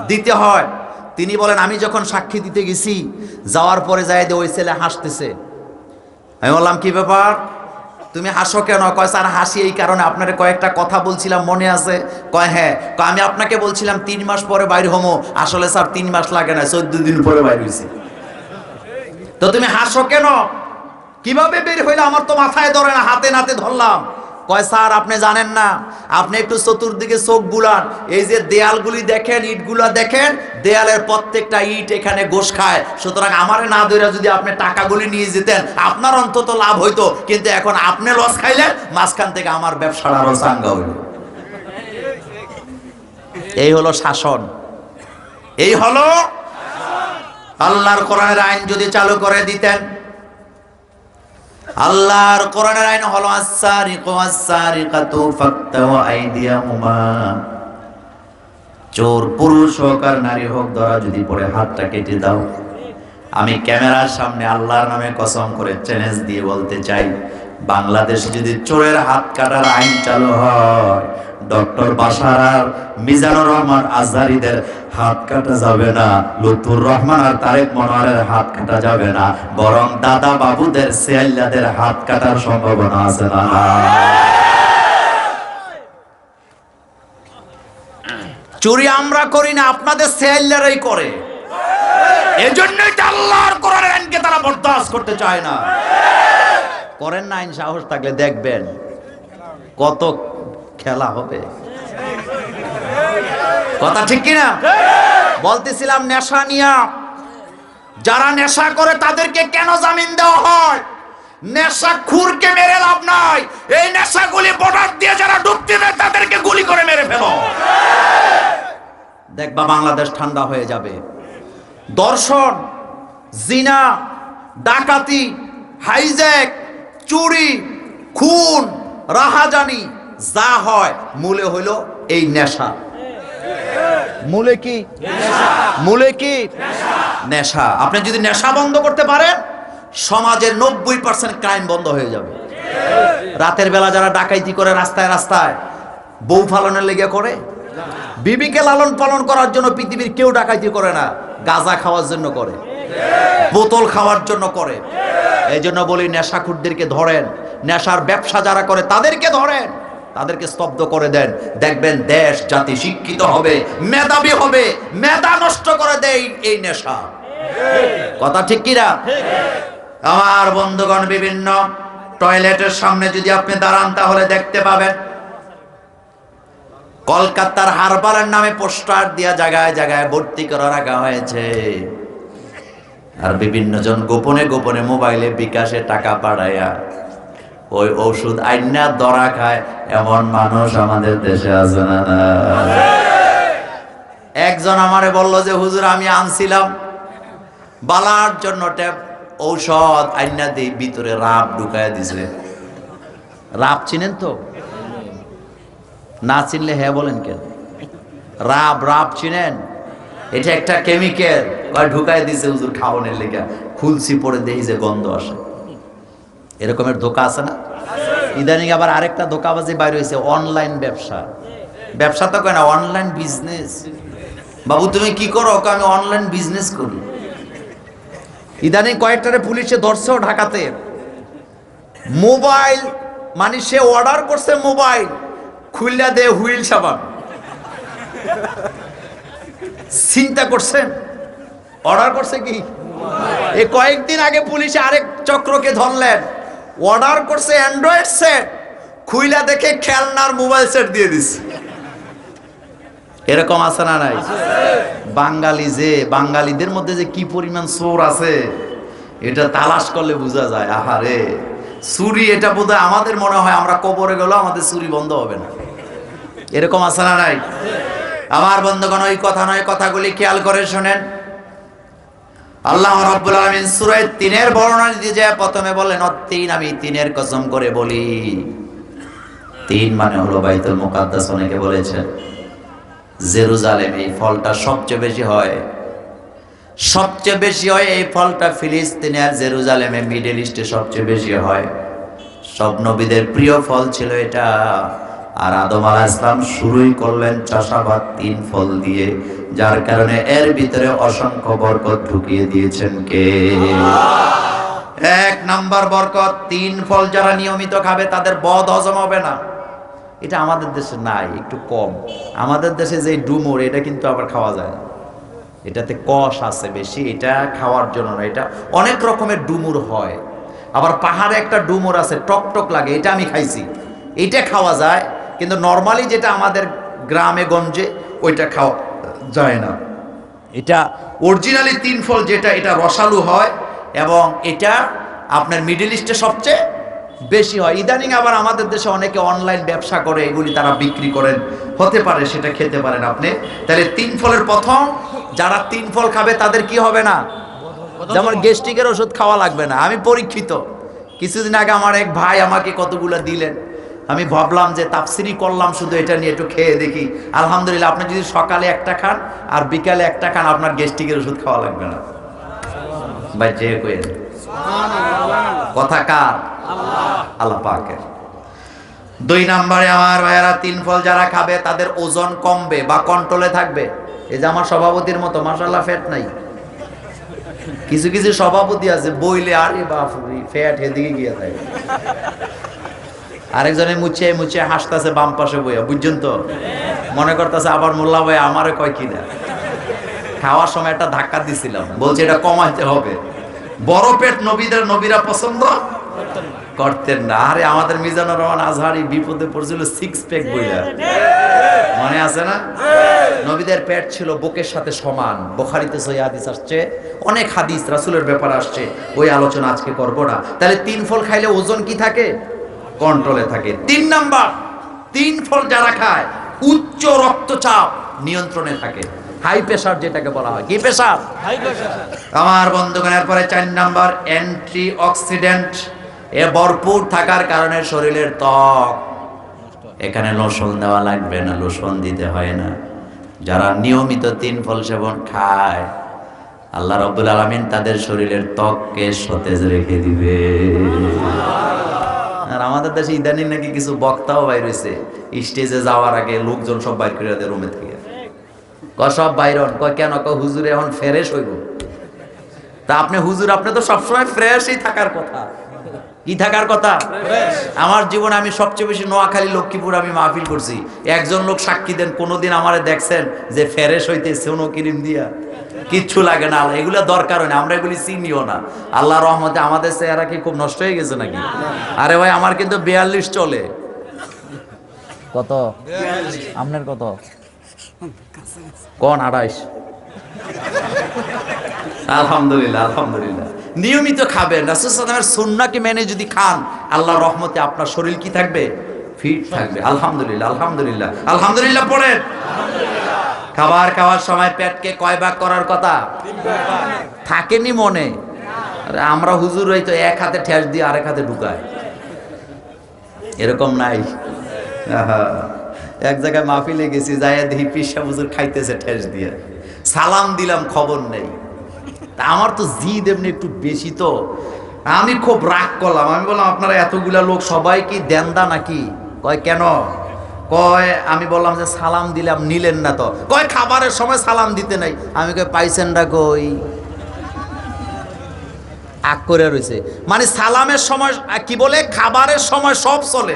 দিতে হয়। তিনি বলেন, আমি যখন সাক্ষী দিতে গেছি, যাওয়ার পরে যাই ওই ছেলে হাসতেছে। আমি বললাম, কি ব্যাপার, তুমি হাসো কেন? কয় স্যার হাসি এই কারণে, আপনার কয়েকটা কথা বলছিলাম মনে আছে? কয় হ্যাঁ। কয় আমি আপনাকে বলছিলাম 3 মাস পরে বাইর হমো, আসলে স্যার 3 মাস লাগে না, 14 দিন পরে বাইর হয়েছি। তো তুমি হাসো কেন? কিভাবে বের হইলে? আমার তো মাথায় ধরে না, হাতে নাতে ধরলাম। কয় স্যার আপনি জানেন না, আপনি একটু চতুর্দিকে চোখ বুলান, এই যে দেয়ালগুলি দেখেন, ইটগুলা দেখেন, দেয়ালের প্রত্যেকটা ইট এখানে গোশ খায়। সুতরাং আমারে না ধরে যদি আপনি টাকাগুলি নিয়ে যেতেন, আপনার অন্তত লাভ হইতো। কিন্তু এখন আপনি লস খাইলেন, মাঝখান থেকে আমার ব্যবসার আরো চাঙ্গা হইল। এই হলো শাসন, এই হলো আল্লাহর কোরআনের আইন যদি চালু করে দিতেন। আল্লাহর কোরআনের আইন হলো আস-সারিকু ওয়াস-সারিকাতু ফাকতাউ আইদিয়াহুমা। চোর পুরুষ হোক আর নারী হোক, ধরা যদি পড়ে হাতটা কেটে দাও। আমি ক্যামেরার সামনে আল্লাহর নামে কসম করে চ্যালেঞ্জ দিয়ে বলতে চাই, বাংলাদেশে যদি চোরের হাত কাটার আইন চালু হয়, ডক্টর বাশার আর মিজানুর রহমান আজহারীদের হাত কাটা যাবে না, লুৎফুর রহমান আর তারেক মনোয়ারের হাত কাটা যাবে না, বরং দাদা বাবুদের সিয়াল্লাদের হাত কাটার সম্ভাবনা আছে না? চুরি আমরা করি না, আপনাদের সিয়াল্লারাই করে। এজন্যই তো আল্লাহর কোরআনের আইনকে তারা বরদাস্ত করতে চায় না। করেন না আইন, সাহস থাকলে দেখবেন কত খেলা হবে। কথা ঠিক কিনা? বলতেছিলাম নেশা নিয়া, যারা নেশা করে তাদেরকে কেন জামিন দেওয়া হয়? নেশা খুরকে মেরে লাভ নাই। এই নেশাগুলি বর্ডার দিয়ে যারা ঢুকতে দেয় তাদেরকে গুলি করে মেরে ফেলো, দেখবা বাংলাদেশ ঠান্ডা হয়ে যাবে। দর্শন, জিনা, ডাকাতি, হাইজ্যাক, চুরি, খুন, রাহাজানি যা হয় মূলে হইল এই নেশা। মূলে কি? মূলে কি? নেশা। আপনি যদি নেশা বন্ধ করতে পারেন, সমাজের 90% ক্রাইম বন্ধ হয়ে যাবে। রাতের বেলা যারা ডাকাইতি করে রাস্তায় রাস্তায়, বউ ফালনের লেগে করে, বিবিকে লালন পালন করার জন্য পৃথিবীর কেউ ডাকাইতি করে না, গাঁজা খাওয়ার জন্য করে, বোতল খাওয়ার জন্য করে। এই জন্য বলি নেশাখুরদেরকে ধরেন, নেশার ব্যবসা যারা করে তাদেরকে ধরেন, তাদেরকে স্তব্ধ করে দেন, দেখবেন দেশ জাতি শিক্ষিত হবে, মেধাবী হবে। মেধা নষ্ট করে দেয় এই নেশা। কথা ঠিক কিনা? আমার বন্ধুগণ, বিভিন্ন টয়লেটের সামনে যদি আপনি দাঁড়ান তাহলে দেখতে পাবেন কলকাতার হারবারের নামে পোস্টার দিয়া জায়গায় জায়গায় ভর্তি করে রাখা হয়েছে। আর বিভিন্ন জন গোপনে গোপনে মোবাইলে বিকাশে টাকা পাঠাইয়া ওই ওষুধ আইনা ধরা খায়, এমন মানুষ আমাদের দেশে আছে না? একজন আমারে বলল যে হুজুর, আমি আনছিলাম বালার জন্য ট্যাব ঔষধ আইনা দিই, ভিতরে রাব ঢুকায় দিছে। রাব চিনেন তো? না চিনলে হ্যাঁ বলেন কেন? রাব চিনেন? এটা একটা কেমিক্যাল, ঢুকায় দিছে হুজুর খাওয়ানোর লেগে। খুলছি, পরে দেখি যে গন্ধ আসে। এরকমের ধোকা আছে না? ইদানিং আবার আরেকটা ধোকাবাজি বাইরে হয়েছে, অনলাইন ব্যবসা। ব্যবসা তো কয় না, অনলাইন বিজনেস। বাবু তুমি কি করো? আমি অনলাইন বিজনেস করি। ইদানিং কয়েকটারে পুলিশে ধরছেও ঢাকাতে। মোবাইল মানে সে অর্ডার করছে, মোবাইল খুললা দে হুইল সাবান। চিন্তা করছেন? অর্ডার করছে কি? এই কয়েকদিন আগে পুলিশে আরেক চক্রকে ধরলেন, অর্ডার করছে অ্যান্ড্রয়েড সেট, খুইলা দেখে খেলনার মোবাইল সেট দিয়ে দিছে। এরকম আছে না নাই? বাঙালিদের মধ্যে যে কি পরিমাণ চোর আছে এটা তালাশ করলে বোঝা যায়। আহারে, চুরি এটা বোধহয় আমাদের মনে হয় আমরা কবরে গেলেও আমাদের চুরি বন্ধ হবে না। এরকম আছে না নাই? আমার বন্ধুগণ, ওই কথা নয়, কথাগুলি খেয়াল করে শোনেন। আল্লাহ রাব্বুল আলামিন সূরা ৩-এর বর্ণনা দিতে যায় প্রথমে বলেন অতীন, আমি ৩-এর কসম করে বলি। ৩ মানে হলো বাইতুল মুকাদ্দাস। অনেকে বলেছেন জেরুজালেম। এই ফলটা সবচেয়ে বেশি হয়, এই ফলটা ফিলিস্তিনে আর জেরুজালেমে, মিডল ইস্টে সবচেয়ে বেশি হয়। সব নবীদের প্রিয় ফল ছিল এটা। আর আদম আলাইহিস সালাম শুরুই করলেন চাষাবাদ ৩ ফল দিয়ে, যার কারণে এর ভিতরে অসংখ্য বরকত ঢুকিয়ে দিয়েছেন কে? এক নাম্বার বরকত, ৩ ফল যারা নিয়মিত খাবে তাদের বদ হজম হবে না। এটা আমাদের দেশে নাই, একটু কম। আমাদের দেশে যে ডুমুর, এটা কিন্তু আবার খাওয়া যায় না, এটাতে কষ আছে বেশি, এটা খাওয়ার জন্য না। এটা অনেক রকমের ডুমুর হয়। আবার পাহাড়ে একটা ডুমুর আছে, টক টক লাগে, এটা আমি খাইছি, এটা খাওয়া যায়। কিন্তু নর্মালি যেটা আমাদের গ্রামে গঞ্জে, ওইটা খাওয়া যায় না। এটা অরিজিনালি ৩ ফল যেটা, এটা রসালু হয় এবং এটা আপনার মিডল ইস্টে সবচেয়ে বেশি হয়। ইদানিং আবার আমাদের দেশে অনেকে অনলাইন ব্যবসা করে, এগুলি তারা বিক্রি করেন, হতে পারে সেটা খেতে পারেন আপনি। তাহলে ৩ ফলের প্রথম, যারা ৩ ফল খাবে তাদের কি হবে না? যেমন গ্যাস্ট্রিকের ওষুধ খাওয়া লাগবে না। আমি পরীক্ষিত। কিছুদিন আগে আমার এক ভাই আমাকে কতগুলো দিলেন, আমি ভাবলাম যে তাফসিরি করলাম শুধু এটা নিয়ে, একটু খেয়ে দেখি। আলহামদুলিল্লাহ, আপনি যদি সকালে একটা খান আর বিকালে একটা খান, আপনার গ্যাস্ট্রিকের ওষুধ খাওয়া লাগবে না। ভাই যে কইেন কথা কার? আল্লাহ পাকের। ২ নম্বরে আমার ভাইয়েরা, ৩ ফল যারা খাবে তাদের ওজন কমবে বা কন্ট্রোলে থাকবে। এই যে আমার সভাপতির মতো মাশাআল্লাহ ফ্যাট নাই। কিছু কিছু সভাপতি আছে বইলে আরে বাপরে ফ্যাট এদিকে গিয়ে থাকে। আরেকজনে মুছে মুছে হাসতেছে বাম পাশে বইয়া, বুঝছেন তো? মনে করতেছে আবার মোল্লা ভাই আমারে কয় কিনা। খাওয়ার সময় একটা ধাক্কা দিছিলাম, বলছে এটা কমাইতে হবে। বড় পেট নবীরা পছন্দ করতেন না। আরে আমাদের মিজানুর রহমান আজহারি বিপদে পড়ছিল 6 প্যাক বইয়া, মনে আছে না? নবীদের পেট ছিল বুকের সাথে সমান। বুখারীতে সহিহ হাদিস আসছে, অনেক হাদিস রাসূলের ব্যাপারে আসছে, ওই আলোচনা আজকে করব না। তাহলে 3 ফল খাইলে ওজন কি থাকে? কন্ট্রোলে থাকে। 3 নাম্বার, 3 ফল যারা খায় উচ্চ রক্তচাপ নিয়ন্ত্রণে থাকে। হাই প্রেসার যেটাকে বলা হয়, কি প্রেসার? High pressure. আমার বন্ধুগণের পরে 4 নাম্বার, অ্যান্টি অক্সিডেন্ট এ ভরপুর থাকার কারণে শরীরের ত্বক এখানে লোশন দেওয়া লাগবে না, লোশন দিতে হয় না। যারা নিয়মিত 3 ফল সেবন খায় আল্লাহ রাব্বুল আলামিন তাদের শরীরের ত্বককে সতেজ রেখে দিবে। আর আমাদের দেশে ইদানিং নাকি কিছু বক্তাও বাইর হয়েছে, স্টেজে যাওয়ার আগে লোকজন সব বাইর করে দেয় রুমে থেকে। সব বাইরন কয় কেন? হুজুর এখন ফ্রেশ হইব। তা আপনি হুজুর, আপনি তো সবসময় ফ্রেশই থাকার কথা। কি থাকার কথা? আমার জীবনে আমি সবচেয়ে বেশি নোয়াখালী লক্ষ্মীপুর আমি মাহফিল করছি। একজন লোক সাক্ষী দেন, কোনোদিন আমারে দেখছেন যে ফ্রেশ হইতে সোনো ক্রিম দিয়া? কিচ্ছু লাগে না, এগুলো দরকার হয় না, আমরা এগুলি চিনিও না। আল্লাহ রহমতে আমাদের চেহারা কি খুব নষ্ট হয়ে গেছে নাকি? আরে ভাই, আমার কিন্তু 42 চলে। কত আপনার? কত কোন? 28। আলহামদুলিল্লাহ, আলহামদুলিল্লাহ। নিয়মিত খাবেন, রাসূল সাল্লাল্লাহু আলাইহি ওয়াসাল্লামের সুন্নাহকে মেনে যদি খান, আল্লাহর রহমতে আপনার শরীর কি থাকবে? ফিট থাকবে। আলহামদুলিল্লাহ, আলহামদুলিল্লাহ, আলহামদুলিল্লাহ পড়েন। খাবার খাওয়ার সময় পেটকে কয় ভাগ করার কথা? 3 ভাগ। থাকেনি মনে? আরে আমরা হুজুর হই তো এক হাতে ঠেস দিয়ে আরেক হাতে ঢুকায়, এরকম নাই? এক জায়গায় মাহফিলে গেছি, যাইয়া দেখি পিসা হুজুর খাইতেছে ঠেস দিয়ে। সালাম দিলাম, খবর নেই। তা আমার তো জিদ এমনি একটু বেশি, তো আমি খুব রাগ করলাম। আমি বললাম, আপনারা এতগুলা লোক সবাই কি দেন্দা নাকি? কয় কেন? কয় আমি বললাম যে সালাম দিলাম, নিলেন না তো? কয় খাবারের সময় সালাম দিতে নাই। আমি কই পাইছেন না কই? আগ করে রয়েছে। মানে সালামের সময় কি বলে? খাবারের সময় সব চলে,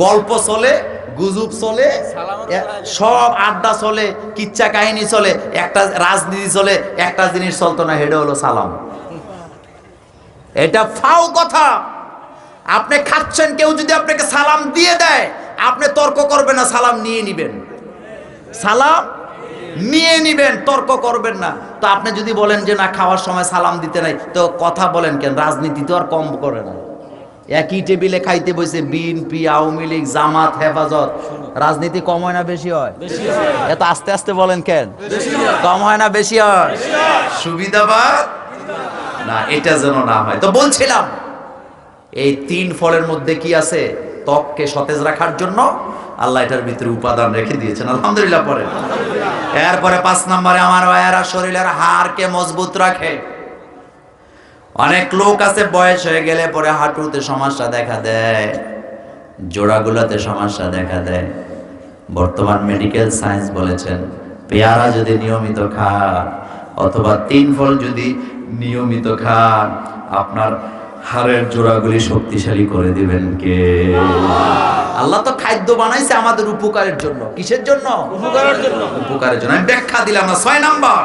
গল্প চলে, গুজব চলে, সব আড্ডা চলে, কিচ্ছা কাহিনী চলে, একটা রাজনীতি চলে, একটা জিনিস চলতো না, হেডে হলো সালাম। এটা ফাও কথা। আপনি খাচ্ছেন, কেউ যদি আপনাকে সালাম দিয়ে দেয়, আপনি তর্ক করবেন না, সালাম নিয়ে নিবেন। সালাম নিয়ে নিবেন, তর্ক করবেন না। তো আপনি যদি বলেন যে না, খাওয়ার সময় সালাম দিতে নাই, তো কথা বলেন কেন? রাজনীতি তো আর কম করে না। একই টেবিলে খাইতে বসে বিএনপি, আওয়ামী লীগ, জামাত, হেফাজত, রাজনীতি কম হয় না বেশি হয়? এত আস্তে আস্তে বলেন কেন? কম হয় না বেশি হয়? সুবিধাবাদ না, এটা যেন না হয়। তো বলছিলাম, এই 3 ফলের মধ্যে কি আছে? ত্বককে সতেজ রাখার জন্য আল্লাহ এটার ভিতরে উপাদান রেখে দিয়েছেন। আলহামদুলিল্লাহ পরে। এরপরে 5 নম্বরে, আমার ভাইয়েরা, শরীরের হাড়কে মজবুত রাখে। অনেক লোক আছে বয়স হয়ে গেলে পরে হাঁটুতে সমস্যা দেখা দেয়, জোড়াগুলোতে সমস্যা দেখা দেয়। বর্তমান মেডিকেল সায়েন্স বলেছেন, পেয়ারা যদি নিয়মিত খান অথবা 3 ফল যদি নিয়মিত খান, আপনার হাড়ের জোড়াগুলি শক্তিশালী করে দিবেন কে? আল্লাহ তো খাদ্য বানাইছে আমাদের উপকারের জন্য। কিসের জন্য? উপকারের জন্য। উপকারের জন্য। আমি ব্যাখ্যা দিলাম না। 6 নাম্বার,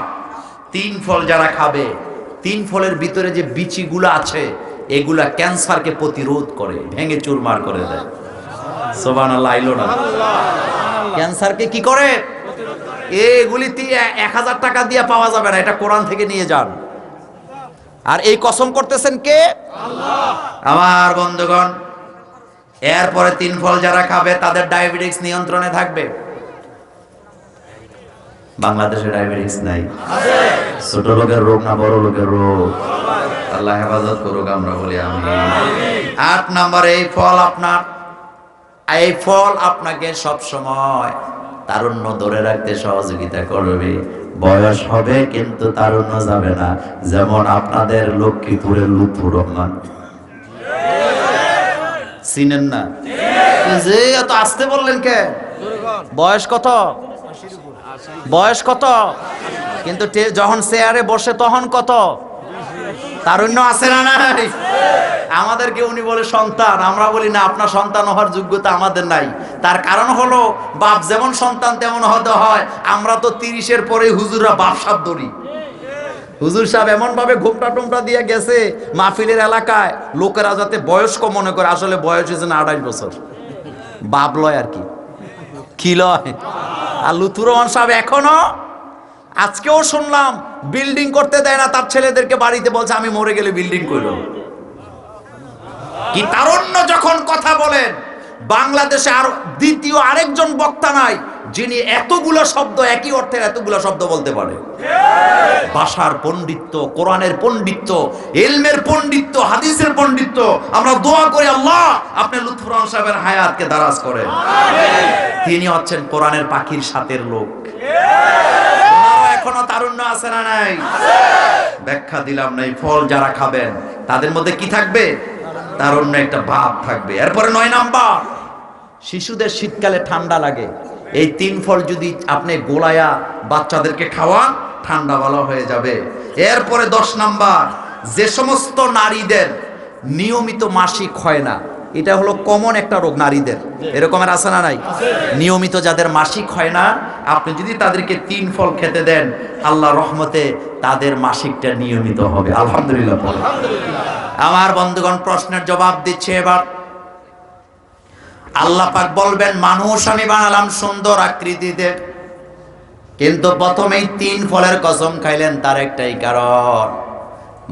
3 ফল যারা খাবে, 3 ফলের ভিতরে যে বিচিগুলো আছে, এগুলা ক্যান্সারকে প্রতিরোধ করে, ভেঙে চুরমার করে দেয়। সুবহানাল্লাহ, আইলো না? ক্যান্সারকে কি করে? এগুলি 1000 টাকা দিয়ে পাওয়া যাবে না, এটা কোরআন থেকে নিয়ে যান। আর এই কসম করতেছেন কে? আল্লাহ। আমার বন্ধুগণ, এরপরে 3 ফল যারা খাবে তাদের ডায়াবেটিস নিয়ন্ত্রণে থাকবে। বাংলাদেশে ডায়াবেটিস নাই, ছোট লোকের রোগ না বড় লোকের রোগ? আল্লাহ হেফাজত করুক, আমরা বলি আমিন। 8 নম্বর, এই ফল আপনাকে সব সময় তারুণ্য ধরে রাখতে সহযোগিতা করবে। বয়স হবে কিন্তু তারুণ্য যাবে না। যেমন আপনাদের লক্ষ্মীপুরের লুৎফুর রহমান, চিনেন না? যে এত আসতে বললেন কে? বয়স কত? বয়স কত? কিন্তু যখন চেয়ারে বসে তখন কত? তারুণ্য আছে না নাই? আমাদেরকে উনি বলে সন্তান, আমরা বলি না, আপনার সন্তান হওয়ার যোগ্যতা আমাদের নাই। তার কারণ হলো, বাপ যেমন সন্তান তেমন হতে হয়। আমরা তো 30-এর পরে হুজুররা বাপ সাপ ধরি। হুজুর সাহেব এমন ভাবে ঘোমটা টোমটা দিয়ে গেছে মাহফিলের এলাকায়, লোকেরা যাতে বয়স্ক মনে করে, আসলে বয়স হয়েছে না 28 বছর। বাপ লয় আর কি, কি লয়? আর লুৎফুর রহমান সাহেব এখনো, আজকেও শুনলাম, বিল্ডিং করতে দেয় না তার ছেলেদেরকে, বাড়িতে বলছে আমি মরে গেলে বিল্ডিং করব। কি তারুণ্য যখন কথা বলেন! বাংলাদেশে আর দ্বিতীয় আরেকজন বক্তা নাই যিনি এতগুলো শব্দ একই অর্থের এতগুলো শব্দ বলতে পারে। ভাষার পণ্ডিত্য, কোরআনের পণ্ডিত্য, ইলমের পণ্ডিত্য, হাদিসের পণ্ডিত্য। আমরা দোয়া করি আল্লাহ আপনি লুৎফর রহমান সাহেবের হায়াতকে দারাজ করেন। তিনি হচ্ছেন কোরআনের পাখির সাথের লোক। এখনো তারুণ্য আছে না নাই? ব্যাখ্যা দিলাম নাই। ফল যারা খাবেন তাদের মধ্যে কি থাকবে? তারুণ্য একটা ভাব থাকবে। এরপরে 9 নাম্বার, শিশুদের শীতকালে ঠান্ডা লাগে। এই 3 ফল যদি আপনি গোলায়া বাচ্চাদেরকে খাওয়ান, ঠান্ডা ভালো হয়ে যাবে। এরপরে 10 নাম্বার, যে সমস্ত নারীদের নিয়মিত মাসিক হয় না, এটা হলো কমন একটা রোগ নারীদের, এরকমের আছে না নাই? নিয়মিত যাদের মাসিক হয় না, আপনি যদি তাদেরকে 3 ফল খেতে দেন, আল্লাহর রহমতে তাদের মাসিকটা নিয়মিত হবে। আলহামদুলিল্লাহ। আমার বন্ধুগণ, প্রশ্নের জবাব দিচ্ছে এবার। আল্লাহ পাক বলবেন, মানুষ আমি বানালাম সুন্দর আকৃতিতে, কিন্তু প্রথমেই 3 ফলের কসম খাইলেন। তার একটাই কারণ,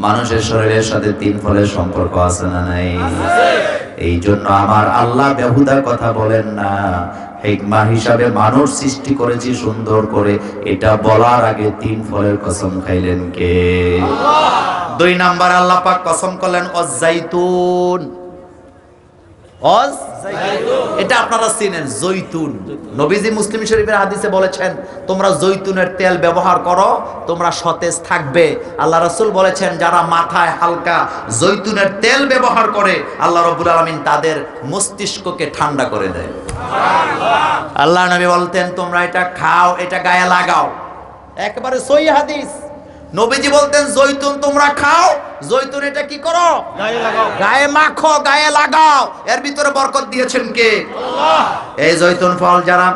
মানুষের শরীরের সাথে 3 ফলের সম্পর্ক আছে না নাই? এই জন্য আমার আল্লাহ বেহুদা কথা বলেন না। হিকমা হিসাবে মানুষ সৃষ্টি করেছি সুন্দর করে, এটা বলার আগে 3 ফলের কসম খাইলেন কে? 2 নাম্বার, আল্লাহ পাক কসম করলেন অজাইতুন। এটা আপনারা চিনেন, জৈতুন। নবীজি মুসলিম শরীফের হাদিসে বলেছেন, তোমরা জৈতুনের তেল ব্যবহার করো, তোমরা সতেজ থাকবে। আল্লাহ রাসূল বলেছেন, যারা মাথায় হালকা জৈতুনের তেল ব্যবহার করে, আল্লাহ রাব্বুল আলামিন তাদের মস্তিষ্ককে ঠান্ডা করে দেয়। আল্লাহ নবী বলতেন, তোমরা এটা খাও, এটা গায়ে লাগাও। একেবারে সহিহ হাদিস। নবীজি বলতেন, জৈতুন তোমরা খাও, জৈতুন এটা কি করো? গায়ে লাগাও, গায়ে মাখো, গায়ে লাগাও। এর ভিতরে বরকত দিয়েছেন কে? আল্লাহ। এই জৈতুন ফল যারা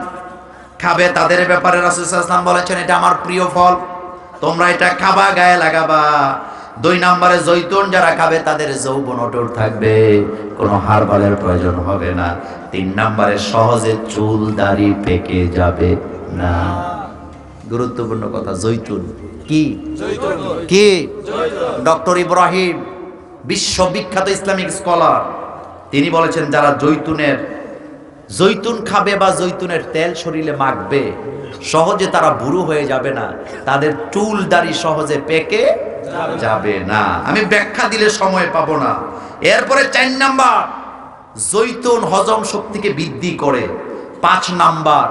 খাবে তাদের ব্যাপারে রাসূল সাল্লাল্লাহু আলাইহি ওয়াসাল্লাম বলেছেন, এটা আমার প্রিয় ফল, তোমরা এটা খাবা, গায়ে লাগাবা। 2 নম্বরে, জৈতুন যারা খাবে তাদের যৌবন অটুট থাকবে, কোনো হারবালের প্রয়োজন হবে না। 3 নম্বরে, সহজে চুল দাড়ি পেকে যাবে না। গুরুত্বপূর্ণ কথা, জৈতুন কি? কি? ডক্টর ইব্রাহিম, বিশ্ববিখ্যাত ইসলামিক স্কলার, তিনি বলেছেন, যারা জৈতুন খাবে বা জৈতুনের তেল শরীরে মাখবে, সহজে তারা বুড়ো হয়ে যাবে না, তাদের চুল দাড়ি সহজে পেকে যাবে না। আমি ব্যাখ্যা দিলে সময় পাবো না। এরপরে 4 নাম্বার, জৈতুন হজম শক্তিকে বৃদ্ধি করে। 5 নাম্বার,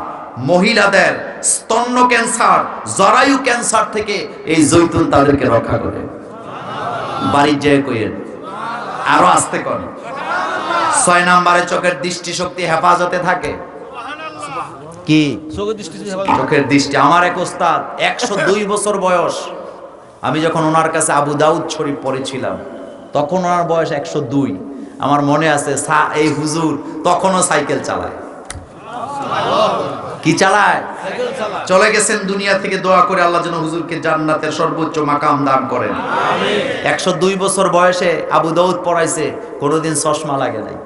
মহিলাদের স্তন্য ক্যান্সার, জরায়ু ক্যান্সার থেকে এই জৈতুন তাদেরকে রক্ষা করে। বাড়ির যেয়ে কইেন, আরো আস্তে কর। 6 নম্বরে, চোখের দৃষ্টিশক্তি হেফাজতে থাকে। কি? চোখের দৃষ্টি। আমার এক ওস্তাদ, 102 বছর বয়স। আমি যখন ওনার কাছে আবু দাউদ শরীফ পড়েছিলাম, তখন ওনার বয়স 102। আমার মনে আছে, এই হুজুর তখনও সাইকেল চালায়। কি চালায়? চলে গেছেন দুনিয়া থেকে। দোয়া করে আল্লাহ যেন হুজুরকে জান্নাতের সর্বোচ্চ মাকাম দান করেন। 102 বছর বয়সে আবু দাউদ পড়াইছে, কোনোদিন চশমা লাগে নাই।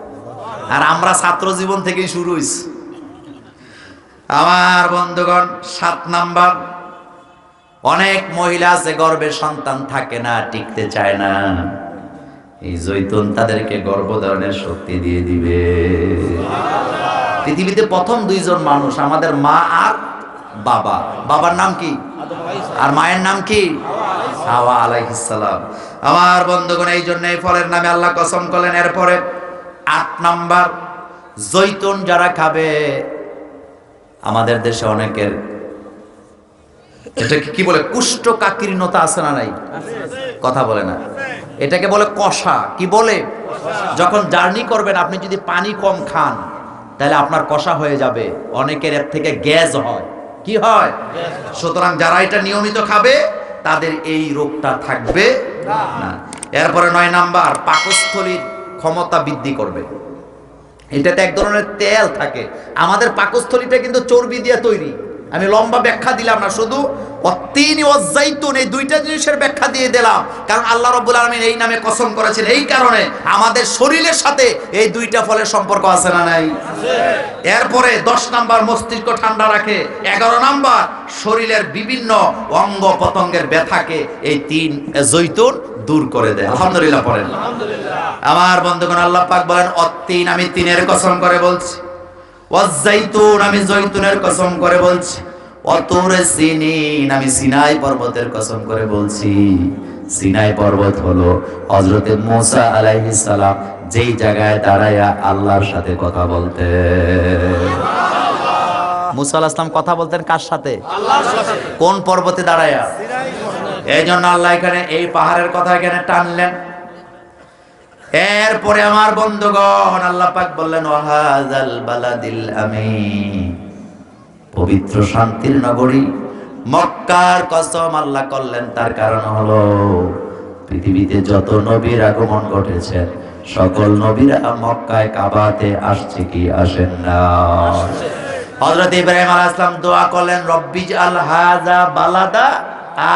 আর আমরা ছাত্র জীবন থেকেই শুরু হইছে। আমার বন্ধুগণ, 7 নাম্বার, অনেক মহিলা আছে গর্ভে সন্তান থাকে না, টিকতে চায় না। এই জৈতুন তাদেরকে গর্ভধারণের শক্তি দিয়ে দিবে। পৃথিবীতে প্রথম 2 জন মানুষ, আমাদের মা আর বাবা। বাবার নাম কি? আর মায়ের নাম কি? হাওয়া আলাইহিস সালাম। আমার বন্ধুগণ, এই জন্য এই ফলের নামে আল্লাহ কসম করলেন। এরপরে 8 নাম্বার, জৈতুন যারা খাবে, আমাদের দেশে অনেকের এটাকে কি বলে, কুষ্ঠকাকীর্ণতা আছে না নাই? কথা বলে না। এটাকে বলে কষা। কি বলে? যখন জার্নি করবেন, আপনি যদি পানি কম খান, তাহলে আপনার কষা হয়ে যাবে। অনেকের এর থেকে গ্যাস হয়। কি হয়? সুতরাং যারা এটা নিয়মিত খাবে, তাদের এই রোগটা থাকবে না। এরপরে 9 নাম্বার, পাকস্থলীর ক্ষমতা বৃদ্ধি করবে। এটাতে এক ধরনের তেল থাকে। আমাদের পাকস্থলীটা কিন্তু চর্বি দিয়ে তৈরি। আমি লম্বা ব্যাখ্যা দিলাম না, শুধু অত্তিনি ওয়াজাইতুন এই 2টা জিনিসের ব্যাখ্যা দিয়ে দিলাম, কারণ আল্লাহ রাব্বুল আলামিন এই নামে কসম করেছেন। এই কারণে আমাদের শরীরের সাথে এই 2টা ফলের সম্পর্ক আছে না নাই? এরপরে 10 নাম্বার, মস্তিষ্ক ঠান্ডা রাখে। 11 নাম্বার, শরীরের বিভিন্ন অঙ্গ প্রত্যঙ্গের ব্যথাকে এই 3 জৈতুন দূর করে দেয়। আলহামদুলিল্লাহ পড়েন। আমার বন্ধুগণ, আল্লাহ পাক বলেন অত্তিন, আমি 3-এর কসম করে বলছি, ওয়াজ্জাইতুন, আমি জৈতুনের কসম করে বলছি। ওয়াতুরে সিনিন, আমি সিনাই পর্বতের কসম করে বলছি। সিনাই পর্বত হলো হযরতে মুসা আলাইহিস সালাম যেই জায়গায় দাঁড়ায়া আল্লাহর সাথে কথা বলতেন। মুসা আলাইহিস সালাম কথা বলতেন কার সাথে? আল্লাহর সাথে। কোন পর্বতে দাঁড়ায়া? এই জন্য আল্লাহ এখানে এই পাহাড়ের কথা এখানে টানলেন। এরপরে আমার বন্ধুগণ, আল্লাহ পাক বললেন ওয়াহাযাল বালাদিল আমিন, পবিত্র শান্তির নগরী মক্কার কসম আল্লাহ করলেন। তার কারণ হলো পৃথিবীতে যত নবীর আগমন ঘটেছে সকল নবীরা মক্কায় কাবাতে আসছে কি আসেন না? হযরত ইব্রাহিম আলাইহিস সালাম দোয়া করলেন রব্বিজআল হাযা বালাদা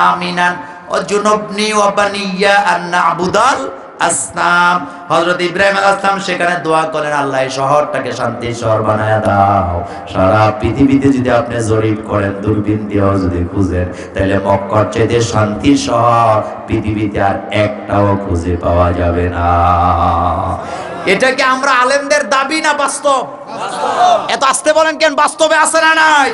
আমিনান ওয়াজনুবনি ওয়া বানিয়া আন না'বুদাল আসনাম। হযরত ইব্রাহিম আলাইহিস সালাম সেখানে দোয়া করলেন আল্লাহ এই শহরটাকে শান্তির শহর বানায়া দাও। সারা পৃথিবীতে যদি আপনি জরিপ করেন, দূরবীন দিয়েও যদি খুঁজেন, তাহলে মক্কার চেয়ে শান্তির শহর পৃথিবীতে আর একটাও খুঁজে পাওয়া যাবে না। এটা কি আমরা আলেমদের দাবি না বাস্তব? এত আসতে বলেন কেন? বাস্তবে আছে না নাই?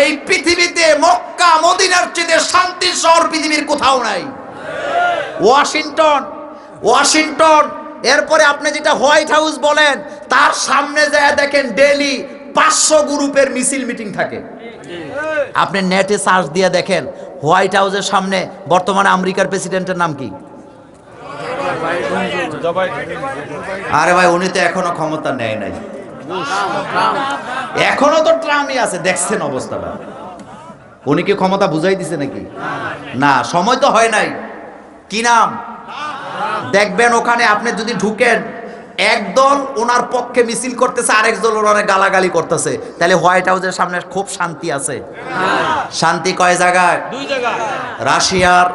এই পৃথিবীতে মক্কা মদিনার চেয়ে শান্তির শহর পৃথিবীর কোথাও নাই। ওয়াশিংটন, এরপরে আপনি যেটা হোয়াইট হাউস বলেন, তার সামনে যায় দেখেন ডেইলি 500 গ্রুপের মিছিল মিটিং থাকে। আপনি নেটে সার্চ দিয়ে দেখেন হোয়াইট হাউসের সামনে বর্তমানে আমেরিকার প্রেসিডেন্টের নাম কি? আরে ভাই, উনি তো এখনো ক্ষমতা নেয় নাই, এখনো তো ট্রাম্পই আছে। দেখছেন অবস্থাটা? উনি কি ক্ষমতা বুঝাই দিছে নাকি? না, সময় তো হয় নাই। কি নাম? দেখবেন ওখানে আপনি যদি ঢুকেন, একদল ওনার পক্ষে মিছিল করতেছে, আরেকদল ওনারে গালাগালি করতেছে। তাহলে হোয়াইট হাউসের সামনে খুব শান্তি আছে। শান্তি কয় জায়গায়? 2 জায়গায়। রাশিয়ার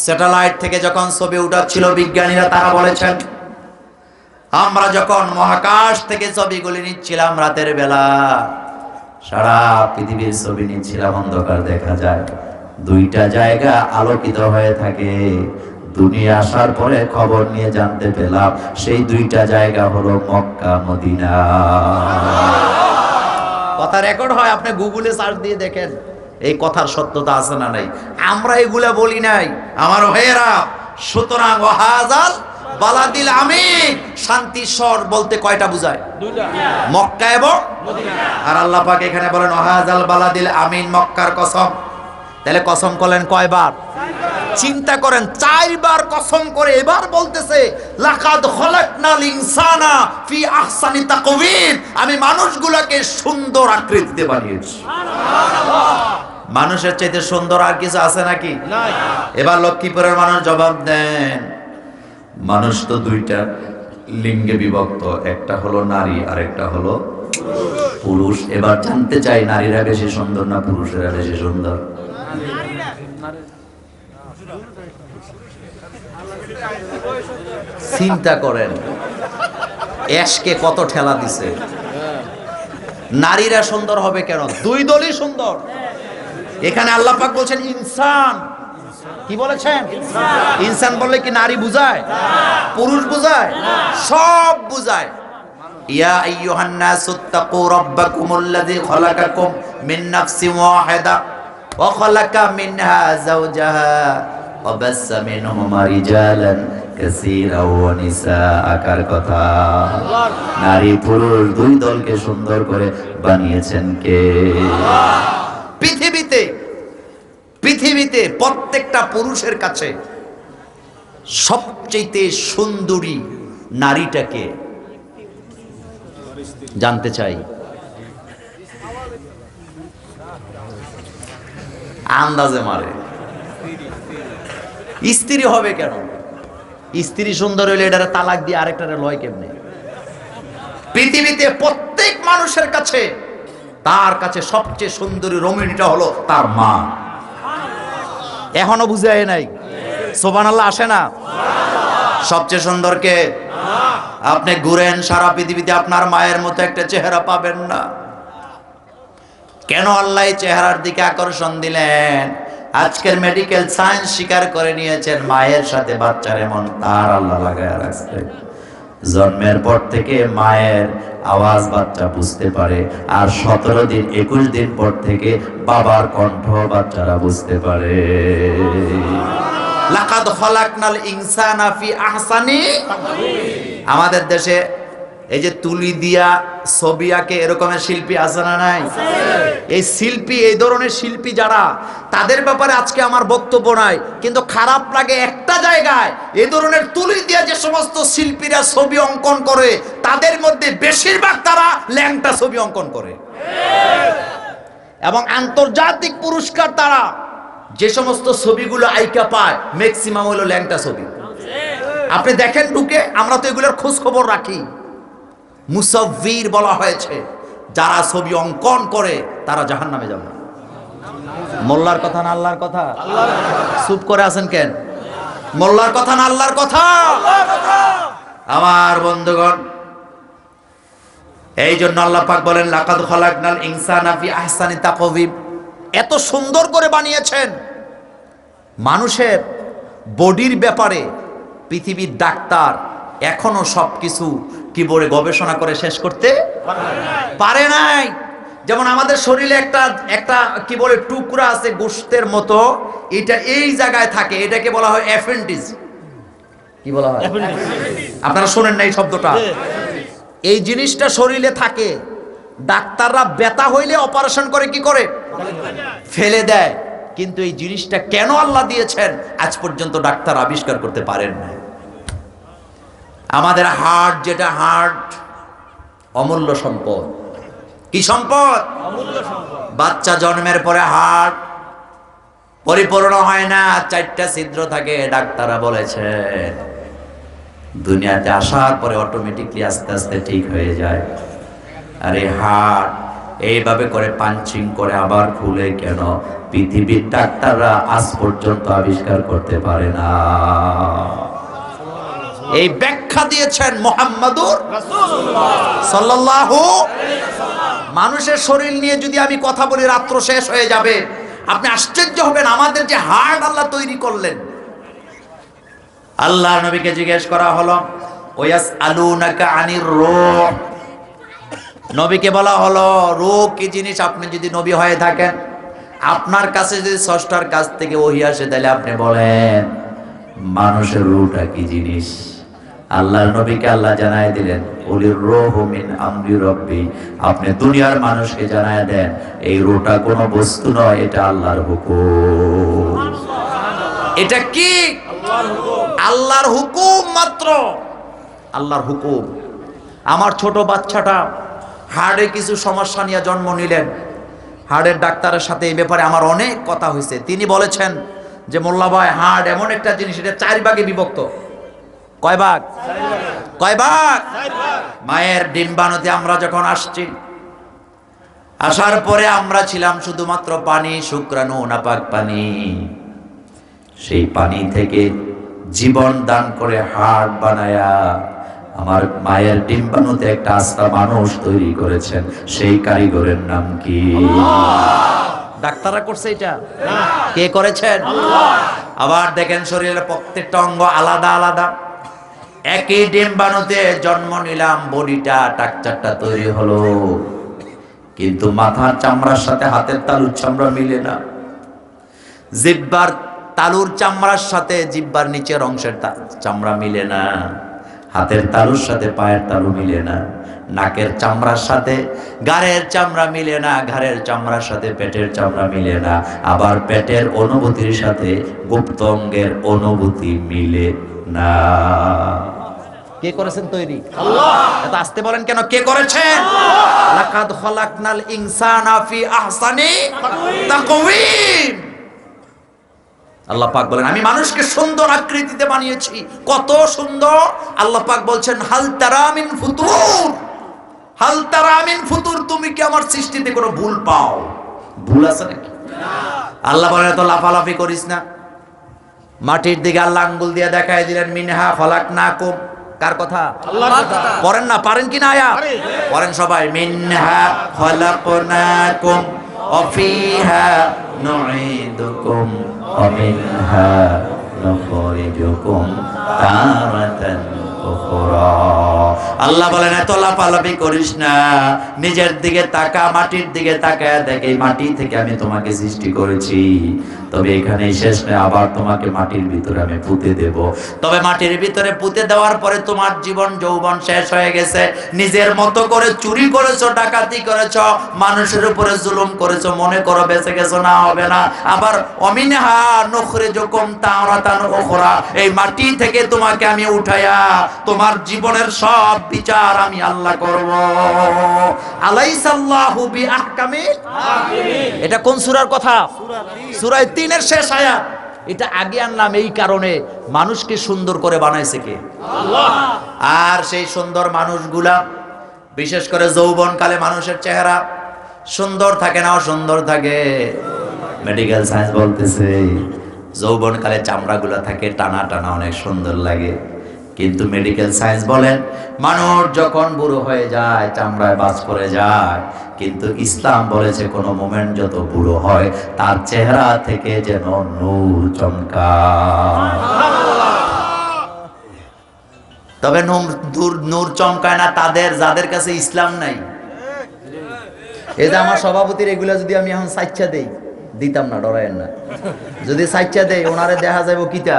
স্যাটেলাইট থেকে যখন ছবি উঠাচ্ছিল বিজ্ঞানীরা, তারা বলেছেন আমরা যখন মহাকাশ থেকে ছবিগুলি নিচ্ছিলাম রাতের বেলা, সারা পৃথিবীর ছবি নিচ্ছিলাম, অন্ধকার দেখা যায়, 2টা জায়গা আলোকিত হয়ে থাকে। দুনিয়া আসার পরে খবর নিয়ে জানতে পেলাম সেই 2টা জায়গা হলো মক্কা মদিনা। কথা রেকর্ড হয়, আপনি গুগলে সার্চ দিয়ে দেখেন এই কথার সত্যতা আছে না নাই। আমরা এগুলা বলি নাই আমার ভাইয়েরা। সুতরাং ওয়াহাযাল বালাদিল আমিন, শান্তির শহর বলতে কয়টা বুঝায়? 2টা, মক্কা এবং মদিনা। আর আল্লাহ পাক এখানে বলেন ওয়াহাযাল বালাদিল আমিন, মক্কার কসম। তাহলে কসম করলেন কয়বার? চিন্তা করেন, 4 বার কসম করে এবার বলতেছে লাকাদ খলাকনাল ইনসানা ফি আহসানি তাকওয়িম, আমি মানুষগুলোকে সুন্দর আকৃতিতে বানিয়েছি। মানুষের চাইতে সুন্দর আর কিছু আছে নাকি? নাই। এবার লক্ষ্মীপুরের মানুষ জবাব দেন। মানুষ তো 2টা লিঙ্গে বিভক্ত, একটা হলো নারী আর একটা হলো পুরুষ। এবার জানতে চাই নারীরা বেশি সুন্দর না পুরুষেরা বেশি সুন্দর? চিন্তা করেন এশকে কত ঠেলা দিছে। নারীরা সুন্দর হবে কেন? 2 দলই সুন্দর। এখানে আল্লাহ পাক বলছেন ইনসান। কি বলেছেন? ইনসান বললে কি নারী বুঝায়? পুরুষ বুঝায়? সব বুঝায়। ইয়া আইয়ুহান নাসুত্তাকু রাব্বাকুমুল্লাযী খালাকাকুম মিন নাফসিন ওয়াহিদা ওয়া খালাকা মিনহা যাওজাহা ওয়া বাসসা মিনহুমা রিজালান কাসীরাও ওয়া নিসাআ। কার কথা? নারী পুরুষ 2 দলকে সুন্দর করে বানিয়েছেন কে? পৃথিবীতে প্রত্যেকটা পুরুষের কাছে সবচেয়ে সুন্দরী নারীটাকে জানতে চাই। আন্দাজে মারে। স্ত্রী হবে কেন? স্ত্রী সুন্দর হইলে এটারে তালাক দিয়ে আরেকটারে লয় কেমনে? পৃথিবীতে প্রত্যেক মানুষের কাছে, তার কাছে সবচেয়ে সুন্দরী রমণীটা হলো তার মা। এখনো বুঝায় নাই? সুবহানাল্লাহ আসে না? সবচেয়ে সুন্দর কে? আপনি ঘুরেন সারা পৃথিবীতে, আপনার মায়ের মতো একটা চেহারা পাবেন না। কেন আল্লাহ এই চেহারার দিকে আকর্ষণ দিলেন? আজকের মেডিকেল সায়েন্স স্বীকার করে নিয়েছেন মায়ের সাথে বাচ্চার এমন তার আল্লাহ লাগায় রাখছে। জন্মের পর থেকে মায়ের আওয়াজ বাচ্চা বুঝতে পারে, আর 17 দিন 21 দিন পর থেকে বাবার কণ্ঠ বাচ্চারা বুঝতে পারে। লাকাদ খালাকনাল ইনসানা ফি আহসানি। আমাদের দেশে এই যে তুলি দিয়া ছবি আঁকে এরকমের শিল্পী আছে না নাই? এই শিল্পী, এই ধরনের শিল্পী যারা, তাদের ব্যাপারে আজকে আমার বক্তব্য নাই, কিন্তু খারাপ লাগে একটা জায়গায়, এই ধরনের তুলি দিয়ে যে সমস্ত শিল্পীরা ছবি অঙ্কন করে তাদের মধ্যে বেশিরভাগ তারা ল্যাংটা ছবি অঙ্কন করে, এবং আন্তর্জাতিক পুরস্কার তারা যে সমস্ত ছবিগুলো আইকা পায় ম্যাক্সিমাম হলো ল্যাংটা ছবি। আপনি দেখেন ঢুকে, আমরা তো এগুলোর খোঁজ খবর রাখি। মুসাফির বলা হয়েছে, যারা ছবি অঙ্কন করে তারা জাহান্নামে যাবে। মোল্লার কথা না আল্লাহর কথা? চুপ করে আছেন কেন? মোল্লার কথা না আল্লাহর কথা? আমার বন্ধুগণ, এই জন্য আল্লাহ পাক বলেন লাকাদ খালাকনাল ইনসানা ফি আহসানি তাকওয়িম। এত সুন্দর করে বানিয়েছেন। মানুষের বডির ব্যাপারে পৃথিবীর ডাক্তার এখনো সবকিছু কি বলে গবেষণা করে শেষ করতে পারে নাই। যেমন আমাদের শরীরে একটা কি বলে টুকরা আছে গোশতের মতো, এটা এই জায়গায় থাকে, এটাকে বলা হয় অ্যাপেন্ডিক্স। কি বলা হয়? আপনারা শোনেন না এই শব্দটা? এই জিনিসটা শরীরে থাকে, ডাক্তাররা ব্যথা হইলে অপারেশন করে কি করে? ফেলে দেয়। কিন্তু এই জিনিসটা কেন আল্লাহ দিয়েছেন আজ পর্যন্ত ডাক্তার আবিষ্কার করতে পারেন না। আমাদের হার্ট, যেটা হার্ট অমূল্য সম্পদ। কি সম্পদ? অমূল্য সম্পদ। বাচ্চা জন্মের পরে হার্ট পরিপূর্ণ হয় না, 4টা ছিদ্র থাকে। ডাক্তাররা বলেছেন দুনিয়াতে আসার পরে অটোমেটিকলি আস্তে আস্তে ঠিক হয়ে যায়। আর এই হার্ট এইভাবে করে পাঞ্চিং করে আবার খুলে কেন, পৃথিবীর ডাক্তাররা আজ পর্যন্ত আবিষ্কার করতে পারে না। এই ব্যাখ্যা দিয়েছেন মুহাম্মাদুর রাসূলুল্লাহ সাল্লাল্লাহু আলাইহি ওয়াসাল্লাম। মানুষের শরীর নিয়ে যদি আমি কথা বলি রাত্র শেষ হয়ে যাবে। আপনি আশ্চর্য হবেন আমাদের যে হার্ট আল্লাহ তৈরি করলেন। আল্লাহ নবীকে জিজ্ঞেস করা হলো ওয়াসআলুনাকা আনির রূহ। নবীকে বলা হলো রূহ কি জিনিস? আপনি যদি নবী হয়ে থাকেন, আপনার কাছে যদি স্রষ্টার কাছ থেকে ওহী আসে, তাহলে আপনি বলেন মানুষের রূহটা কি জিনিস? আল্লাহর নবীকে আল্লাহ জানায় দিলেন উলির রূহু মিন আমরি রাব্বি। আপনি দুনিয়ার মানুষকে জানায় দেন এই রূহটা কোনো বস্তু নয়, এটা আল্লাহর হুকুম। এটা কি? আল্লাহর হুকুম মাত্র, আল্লাহর হুকুম। আমার ছোট বাচ্চাটা হার্টে কিছু সমস্যা নিয়ে জন্ম নিলেন। হার্টের ডাক্তারের সাথে এই ব্যাপারে আমার অনেক কথা হয়েছে। তিনি বলেছেন যে মোল্লা ভাই, হার্ট এমন একটা জিনিস, এটা 4 ভাগে বিভক্ত। কয় ভাগ? কয় ভাগ? মায়ের ডিম্বাণুতে আমরা যখন আসছি, আসার পরে আমরা ছিলাম শুধুমাত্র পানি, শুক্রাণু, নাপাক পানি। সেই পানি থেকে জীবন দান করে হার্ট বানায়া আমার মায়ের ডিম্বাণুতে একটা আস্থা মানুষ তৈরি করেছেন। সেই কারিগরের নাম কি? ডাক্তাররা করছে এটা? কে করেছেন? আবার দেখেন শরীরের প্রত্যেকটা অঙ্গ আলাদা আলাদা। একই ডিম্বাণুতে জন্ম নিলাম, বডিটা টাকচারটা তৈরি হলো, কিন্তু মাথার চামড়ার সাথে হাতের তালুর চামড়া মিলে না। জিহ্বার তালুর চামড়ার সাথে জিহ্বার নিচের অংশের চামড়া মিলে না। হাতের তালুর সাথে পায়ের তালু মিলে না। নাকের চামড়ার সাথে গাড়ের চামড়া মিলে না। ঘাড়ের চামড়ার সাথে পেটের চামড়া মিলে না। আবার পেটের অনুভূতির সাথে গুপ্ত অঙ্গের অনুভূতি মিলে না। কে করেছেন তৈরি? আল্লাহ। এত আস্তে বলেন কেন? কে করেছেন? লাকাদ খালাকনাল ইনসানা ফি আহসানি তাকওয়িম। আল্লাহ পাক বলেন আমি মানুষকে সুন্দর আকৃতিতে বানিয়েছি। কত সুন্দর! আল্লাহ পাক বলছেন হাল তারা মিন ফুতুর, হাল তারা মিন ফুতুর। তুমি কি আমার সৃষ্টিতে কোনো ভুল পাও? ভুল আছে নাকি? আল্লাহ বলেন তো লাফালাফি করিস না। মাটির দিকে আল্লাহ আঙ্গুল দিয়ে দেখায় দিলেন মিনহা খলাকনাকুম। কার কথা? আল্লাহর কথা। পড়েন না? পারেন কি না আয়াত? পড়েন সবাই। মিনহা খলাকনাকুম ওয়া ফিহা নুঈদুকুম ওয়া মিনহা নুখরিজুকুম তারাতান উখরা। আল্লাহ বলেন এত লাফালাফি করিস না, নিজের দিকে তাকা, মাটির দিকে তাকায় দেখ, এই মাটি থেকে আমি তোমাকে সৃষ্টি করেছি, তবে এখানেই শেষ নয়, আবার তোমাকে মাটির ভিতরে আমি পুঁতে দেব। তবে মাটির ভিতরে পুঁতে দেওয়ার পরে তোমার জীবন যৌবন শেষ হয়ে গেছে, নিজের মতো করে চুরি করেছো, ডাকাতি করেছো, মানুষের উপরে জুলুম করেছো, মনে করো বেঁচে গেছো, না, হবে না। আবার অমিনহা নুখরিজুকুম তারাতান উখরা, এই মাটি থেকে তোমাকে আমি উঠাইয়া তোমার জীবনের সব বিচার আমি আল্লাহ করব। আলাইসাল্লাহু বিআহকামিল হাকিমিন। এটা কোন সূরার কথা? সূরা 3 এর শেষ আয়াত। এটা আগে আনলাম এই কারণে, মানুষকে সুন্দর করে বানাইছে কে? আল্লাহ। আর সেই সুন্দর মানুষগুলা, বিশেষ করে যৌবনকালে মানুষের চেহারা সুন্দর থাকে না অসুন্দর থাকে? মেডিকেল সায়েন্স বলতেছে যৌবনকালে চামড়াগুলো থাকে টানা টানা, অনেক সুন্দর লাগে। কিন্তু মেডিকেল সায়েন্স বলেন মানুষ যখন বুড়ো হয়ে যায় চামড়ায় বাজ পড়ে যায়। কিন্তু ইসলাম বলেছে কোন মোমেন্ট যত বুড়ো হয় তার চেহারা থেকে যেন নূর চমকায়। তবে নূর চমকায় না তাদের, যাদের কাছে ইসলাম নাই। এই যে আমার সভাপতির এগুলা যদি আমি এখন সাইচ্ছা দেই, দিতাম না, ডরায়েন না, যদি সাইচ্ছা দেই ওনারে দেখা যাবো কিটা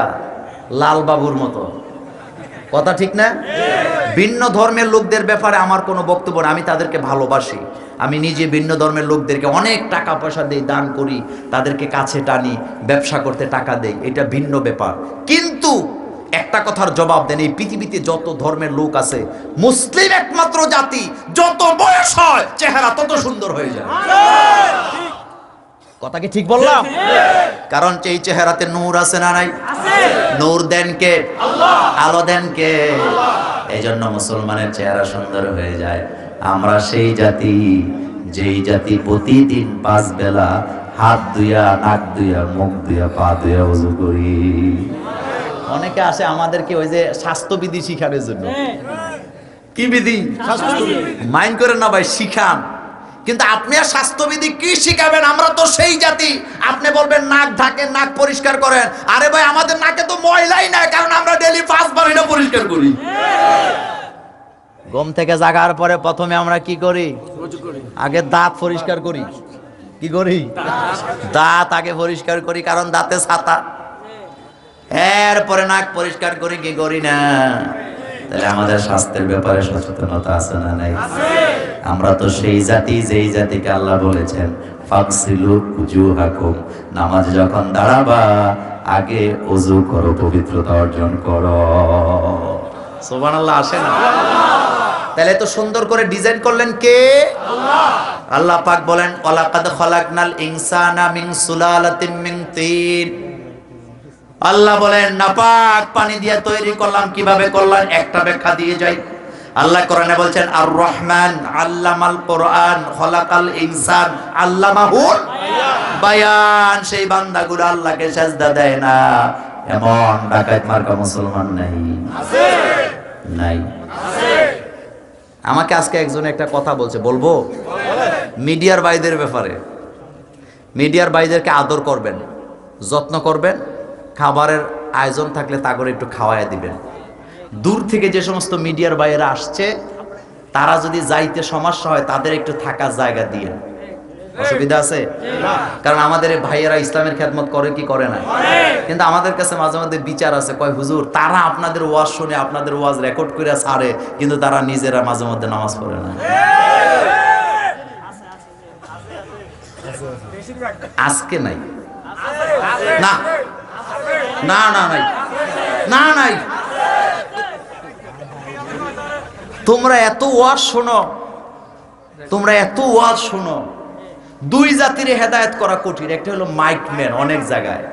লাল বাবুর মতো। কথা ঠিক না? ভিন্ন ধর্মের লোকদের ব্যাপারে আমার কোনো বক্তব্য না, আমি তাদেরকে ভালোবাসি। আমি নিজে ভিন্ন ধর্মের লোকদেরকে অনেক টাকা পয়সা দেই, দান করি, তাদেরকে কাছে টানি, ব্যবসা করতে টাকা দেই, এটা ভিন্ন ব্যাপার। কিন্তু একটা কথার জবাব দেন, এই পৃথিবীতে যত ধর্মের লোক আছে, মুসলিম একমাত্র জাতি যত বয়স হয় চেহারা তত সুন্দর হয়ে যায়। কথা কি ঠিক বললাম? কারণ এই চেহারাতে নূর আছে না নাই? নূর দেন কে? আল্লাহ। আলো দেন কে? এই জন্য মুসলমানের চেহারা সুন্দর হয়ে যায়। আমরা সেই জাতি, যেই জাতি প্রতিদিন 5 বেলা হাত ধুইয়া, নাক ধুইয়া, মুখ ধুইয়া, পা ধুইয়া ওযু করি। অনেকে আসে আমাদেরকে ওই যে স্বাস্থ্যবিধি শিখানোর জন্য। কি বিধি? স্বাস্থ্যবিধি। মাইন্ড করেন না ভাই, শিখান। কিন্তু আপনি আর স্বাস্থ্যবিধি কি শিখাবেন? আমরা তো সেই জাতি। আপনি বলবেন নাক ঢাকেন, নাক পরিষ্কার করেন। আরে ভাই আমাদের নাকে তো ময়লাই নাই, কারণ আমরা ডেইলি 5 বার এটা পরিষ্কার করি। ঘুম থেকে জাগার পরে প্রথমে আমরা কি করি? আগে দাঁত পরিষ্কার করি। কি করি? দাঁত আগে পরিষ্কার করি, কারণ দাঁতে ছাতা। এরপরে নাক পরিষ্কার করি, কি করি না? তাহলে আমাদের স্বাস্থ্যের ব্যাপারে সচেতনতা আছে না নাই? আমরা তো সেই জাতি, যেই জাতিকে আল্লাহ বলেছেন ফাগসিলু উজুহাকুম, নামাজ যখন দাঁড়াবা আগে ওযু করো, পবিত্রতা অর্জন করো। সুবহানাল্লাহ আসে না? তাহলে তো সুন্দর করে ডিজাইন করলেন কে? আল্লাহ। আল্লাহ পাক বলেন ওয়ালাকাদ খালাকনাল ইনসানা মিন সুলালাতিন মিন তিন। আল্লাহ বলেন নাপাক পানি দিয়ে তৈরি করলাম। কিভাবে করলাম একটা ব্যাখ্যা দিয়ে যাই। আল্লাহ কোরআনে বলছেন আর রহমান আল্লামাল কোরআন খলাকাল ইনসান আল্লামাহুল বায়ান। সেই বান্দাগুলো আল্লাহকে সিজদা দেয় না, এমন ডাকাত মার্কা মুসলমান নাই? আছে? নাই? আছে। আমাকে আজকে একজন একটা কথা বলছে, বলবো? মিডিয়ার ভাইদের ব্যাপারে। মিডিয়ার ভাইদেরকে আদর করবেন, যত্ন করবেন, খাবারের আয়োজন থাকলে তা করে একটু খাওয়ায় দিবেন। দূর থেকে যে সমস্ত মিডিয়ার বাইরে আসছে তারা যদি যাইতে সমস্যা হয় তাদের একটু থাকার জায়গা দিয়ে। অসুবিধা আছে? কারণ আমাদের ভাইয়েরা ইসলামের খেদমত করে কি করে না? কিন্তু আমাদের কাছে মাঝে মধ্যে বিচার আছে, কয় হুজুর তারা আপনাদের ওয়াজ শুনে, আপনাদের ওয়াজ রেকর্ড করে ছাড়ে, কিন্তু তারা নিজেরা মাঝে মধ্যে নামাজ পড়ে না। আজকে নাই না, না না নাই, না নাই। তোমরা এত ওয়াজ শোনো, তোমরা এত ওয়াজ শোনো, দুই জাতির হেদায়েত করা কঠিন। একটা হলো মাইক ম্যান, অনেক জায়গায়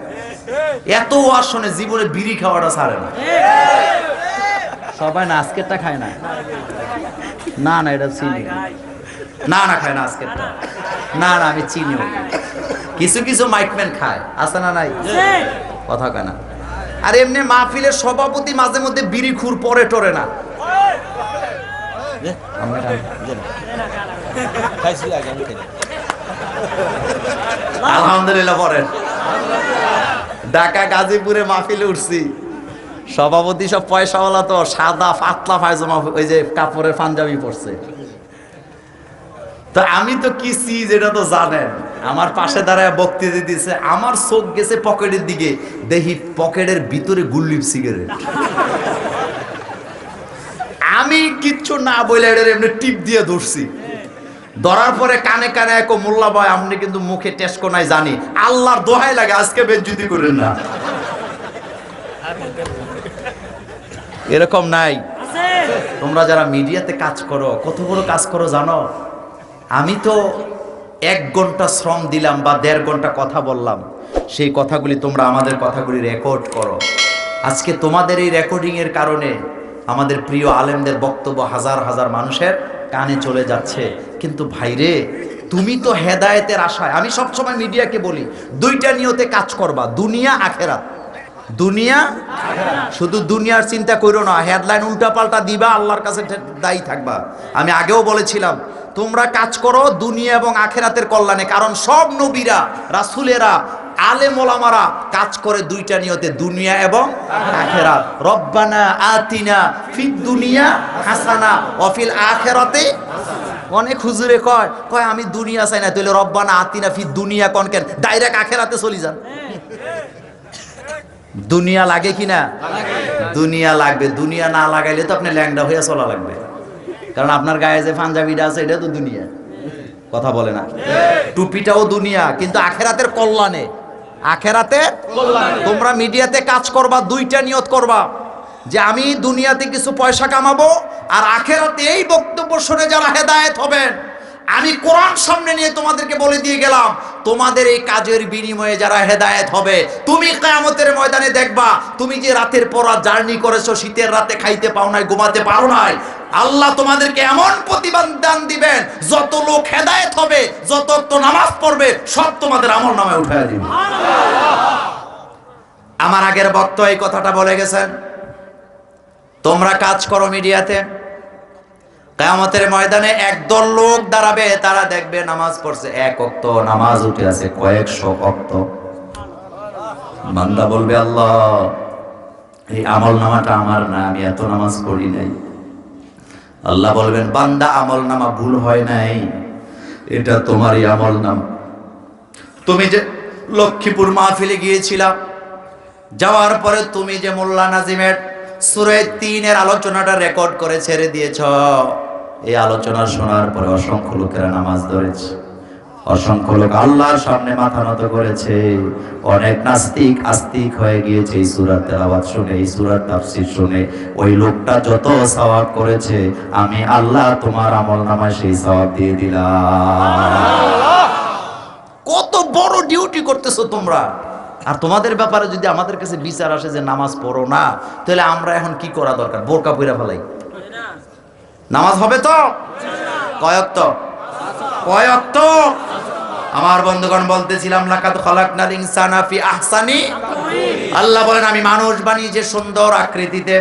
এত ওয়াজ শোনে জীবনে বিড়ি খাওয়াটা ছাড়ে না। সবাই না আজকেরটা খায় না, না না এটা চিনি, না না খায় না আজকেরটা, না না আমি চিনিও। কিছু কিছু মাইক ম্যান খায়, আছে না নাই? কথা কয় না। আর এমনি মাহফিলের সভাপতি মাঝে মধ্যে বিড়ি খুর পরে টরে না। আলহামদুলিল্লাহ পড়েন। ঢাকা গাজীপুরে মাহফিলে উঠছি, সভাপতি সব পয়সাওয়ালা, তো সাদা পাতলা পায়জামা, ওই যে কাপড়ের পাঞ্জাবি পরছে। তো আমি তো কি চিজ এটা তো জানেন। আমার পাশে দাঁড়ায় বক্তৃতা দিতেছে, আমার চোখ গেছে পকেটের দিকে, দেখি পকেটের ভিতরে গুল্লিপ সিগারেট। আমি কিচ্ছু না বলে এটা এমনি টিপ দিয়ে ধরছি। ধরার পরে কানে কানে এক মোল্লা ভাই, আপনি কিন্তু মুখে টেস্ট নাই জানি, আল্লাহর দোহাই লাগে আজকে বেজ্জতি করেন না। এরকম নাই? তোমরা যারা মিডিয়াতে কাজ করো, কত বড় কাজ করো জানো? আমি তো 1 ঘন্টা শ্রম দিলাম বা 1.5 ঘন্টা কথা বললাম, সেই কথাগুলি তোমরা আমাদের কথাগুলি রেকর্ড করো। আজকে তোমাদের এই রেকর্ডিং এর কারণে আমাদের প্রিয় আলেমদের বক্তব্য হাজার হাজার মানুষের কানে চলে যাচ্ছে। কিন্তু ভাইরে, তুমি তো হেদায়েতের আশায়, আমি সবসময় মিডিয়াকে বলি 2টা নিয়তে কাজ করবা, দুনিয়া আখেরাত। দুনিয়া, শুধু দুনিয়ার চিন্তা করো না, হেডলাইন উল্টা পাল্টা দিবা, আল্লাহর কাছে দায়ী থাকবা। আমি আগেও বলেছিলাম, তোমরা কাজ করো দুনিয়া এবং আখেরাতের কল্যাণে, কারণ সব নবীরা, রাসূলেরা, আলেম ওলামারা কাজ করে 2টা নিয়তে, দুনিয়া এবং আখেরাত। রব্বানা আতিনা ফিদ দুনিয়া হাসানা ওয়া ফিল আখিরাতি। অনেক হুজুরে কয় আমি দুনিয়া চাই না, তাহলে রব্বানা আতিনা ফিদ দুনিয়া কোন কেন, ডাইরেক্ট আখেরাতে চলে যান। দুনিয়া লাগে কিনা? দুনিয়া লাগবে। দুনিয়া না লাগাইলে তো আপনি ল্যাংডা হয়ে চলা লাগবে, কারণ আপনার গায়ে যে পাঞ্জাবিটা আছে এটা তো দুনিয়া, কথা বলে না? টুপিটাও দুনিয়া, কিন্তু আখেরাতের কল্যাণে। আখেরাতে তোমরা মিডিয়াতে কাজ করবা, 2টা নিয়ত করবা, যে আমি দুনিয়াতে কিছু পয়সা কামাবো, আর আখেরাতে এই বক্তব্য শুনে যারা হেদায়েত হবেন, আমি কোরআন সামনে নিয়ে তোমাদেরকে বলে দিয়ে গেলাম, তোমাদের এই কাজের বিনিময়ে যারা হেদায়েত হবে, তুমি কিয়ামতের ময়দানে দেখবা, তুমি যে রাতের পর রাত জার্নি করেছো, শীতের রাতে খাইতে পাও নাই, ঘুমাতে পারো নাই, আল্লাহ তোমাদেরকে এমন প্রতিদান দিবেন, যত লোক হেদায়েত হবে, যত তো নামাজ পড়বে, সব তোমাদের আমল নামায় উঠায় দিবে। আমার আগের বক্তা এই কথাটা বলে গেছেন, তোমরা কাজ করো মিডিয়াতে, কিয়ামতের ময়দানে একদল লোক দাঁড়াবে, তারা দেখবে নামাজ পড়ছে 1 ওয়াক্ত, নামাজ উঠে আছে কয়েকশো ওয়াক্ত। বান্দা বলবে, আল্লাহ এই আমল নামাটা আমার না, আমি এত নামাজ পড়ি নাই। আল্লাহ বলবেন, বান্দা আমল নামা ভুল হয় নাই, এটা তোমারই আমল নামা। তুমি যে লক্ষ্মীপুর মাহফিলে গিয়েছিলাম, যাওয়ার পরে তুমি যে মোল্লা নাজিমের সূরা 3 আলোচনাটা রেকর্ড করে ছেড়ে দিয়েছ, এই আলোচনা শোনার পরে অসংখ্য লোকেরা নামাজ ধরেছে, অসংখ্য লোক আল্লাহর সামনে মাথা নত করেছে, অনেক নাস্তিক আস্তিক হয়ে গিয়েছে এই সূরার তেলাওয়াত শুনে, এই সূরার তাফসীর শুনে। ওই লোকটা যত সওয়াব করেছে, আমি আল্লাহ তোমার আমলনামায় সেই সওয়াব দিয়ে দিলাম। কত বড় ডিউটি করতেছো তোমরা। আর তোমাদের ব্যাপারে যদি আমাদের কাছে বিচার আসে যে নামাজ পড়ো না, তাহলে আমরা এখন কি করা দরকার? বোরকা পয়রা ফেলাই? নামাজ হবে তো? কয়ক্ত? কয়ক্ত? আমার বন্ধুগণ, বলতেছিলাম লাকাদ খালাকনাল ইনসানা ফি আহসানি। আল্লাহ বলেন, আমি মানুষ বানিয়েছি সুন্দর আকৃতিতে।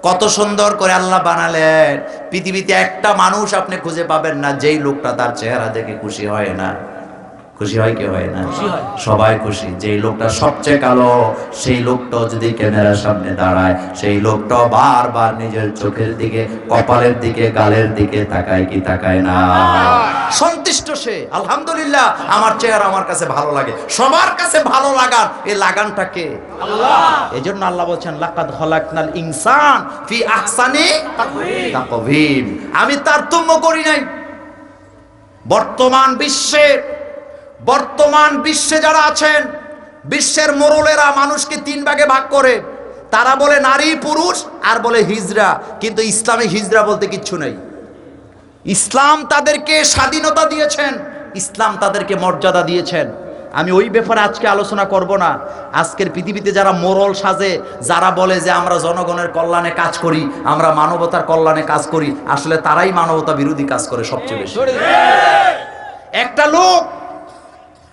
কত সুন্দর করে আল্লাহ বানালেন, পৃথিবীতে একটা মানুষ আপনি খুঁজে পাবেন না যেই লোকটা তার চেহারা দেখে খুশি হয় না। খুশি হয় কি হয় না? সবাই খুশি। যেই লোকটা সবচেয়ে কালো, সেই লোকটাও যদি ক্যামেরার সামনে দাঁড়ায়, সেই লোকটাও বারবার নিজের চোখের দিকে, কপালের দিকে, গালের দিকে তাকায় কি তাকায় না? সন্তুষ্ট সে, আলহামদুলিল্লাহ আমার চেহারা আমার কাছে ভালো লাগে। সবার কাছে ভালো লাগার এই লাগানটা কে? আল্লাহ। এজন্য আল্লাহ বলছেন, লাকাদ খালাকনাল ইনসান ফি আহসানি তাকওয়িম। আমি তারতম্য করি নাই। বর্তমান বিশ্বে যারা আছেন, বিশ্বের মোড়লেরা মানুষকে 3 ভাগে ভাগ করে। তারা বলে নারী পুরুষ, আর বলে হিজরা, কিন্তু ইসলামে হিজরা বলতে কিচ্ছু নেই। ইসলাম তাদেরকে স্বাধীনতা দিয়েছেন, ইসলাম তাদেরকে মর্যাদা দিয়েছেন। আমি ওই ব্যাপারে আজকে আলোচনা করব না। আজকের পৃথিবীতে যারা মোড়ল সাজে, যারা বলে যে আমরা জনগণের কল্যাণে কাজ করি, আমরা মানবতার কল্যাণে কাজ করি, আসলে তারাই মানবতা বিরোধী কাজ করে সবচেয়ে বেশি। একটা লোক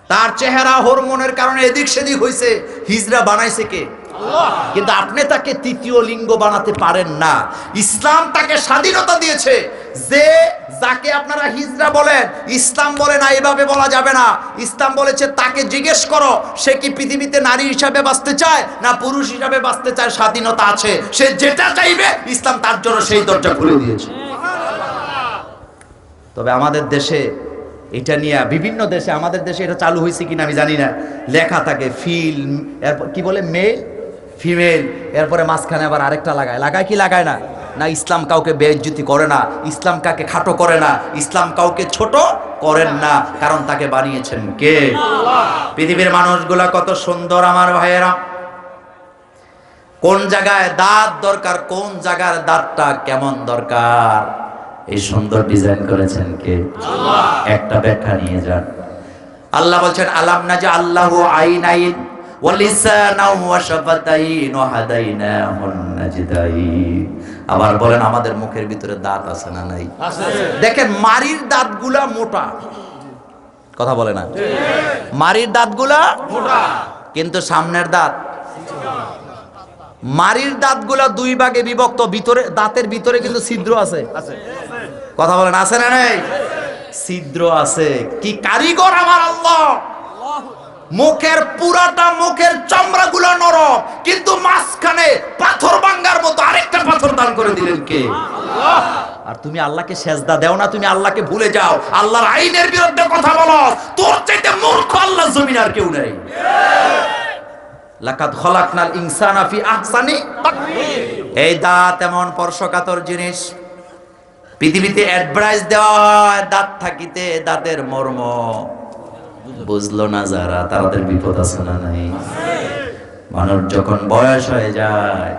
তার চেহারা হরমোনের কারণে এদিক সেদিক হয়েছে, হিজড়া বানাইছে কে? কিন্তু আপনি তাকে তৃতীয় লিঙ্গ বানাতে পারেন না। ইসলাম তাকে স্বাধীনতা দিয়েছে, যে যাকে আপনারা হিজড়া বলেন, ইসলাম বলে না এভাবে বলা যাবে না। ইসলাম বলেছে তাকে জিজ্ঞেস করো সে কি পৃথিবীতে নারী হিসাবে বাঁচতে চায় না পুরুষ হিসাবে বাঁচতে চায়, স্বাধীনতা আছে, সে যেটা চাইবে ইসলাম তার জন্য সেই দরজা খুলে দিয়েছে। তবে আমাদের দেশে এটা নিয়ে, বিভিন্ন দেশে, আমাদের দেশে এটা চালু হয়েছে কিনা আমি জানি না, লেখা থাকে ফিল, এরপর কি বলে মেল ফিমেল, এরপরে মাঝখানে আবার আরেকটা লাগায় কি লাগায় না? না, ইসলাম কাউকে বেইজ্জতি করে না, ইসলাম কাউকে খাটো করে না, ইসলাম কাউকে ছোট করেন না, কারণ তাকে বানিয়েছেন কে? পৃথিবীর মানুষগুলা কত সুন্দর আমার ভাইয়েরা। কোন জায়গায় দাঁত দরকার, কোন জায়গার দাঁতটা কেমন দরকার, এই সুন্দর ডিজাইন করেছেন কে? একটা ব্যাখ্যা নিয়ে যান। আল্লাহ বলছেন আলাম নাজআল্লাহু আইনাইন ওয়া লিসানাও ওয়া শাফাতাইন ওয়া হাদাইনাহুন নাজদাইন। আবার বলেন আমাদের মুখের ভিতরে দাঁত আছে না নাই? আছে। দেখেন মারির দাঁতগুলা মোটা, কথা বলে না, মারির দাঁতগুলা মোটা কিন্তু সামনের দাঁত, মারির দাঁতগুলা দুই ভাগে বিভক্ত, ভিতরে দাঁতের ভিতরে কিন্তু ছিদ্র আছে, কথা বলেন আছে না নাই? ছিদ্র আছে। কি কারিগর আমার আল্লাহ! মুখের পুরাটা, মুখের চামড়াগুলো নরম, কিন্তু মাঝখানে পাথর ভাঙার মতো আরেকটা পাথর দান করে দিলেন কে? আল্লাহ। আর তুমি আল্লাহকে সেজদা দাও না, তুমি আল্লাহকে ভুলে যাও, আল্লাহর আইনের বিরুদ্ধে কথা বলো, তোর চাইতে মূর্খ আল্লাহ জমিন আর কেউ নাই। লাকাদ খলাকনাল ইনসানা ফি আহসানি তাকওয়িম। এই দাঁত এমন স্পর্শকাতর জিনিস, পৃথিবীতে অ্যাডভাইস দেওয়া হয় দাঁত থাকিতে দাঁতের মর্ম বুঝলো না যারা, তাদের বিপদ আছে না নাই? মানুষ যখন বয়স হয়ে যায়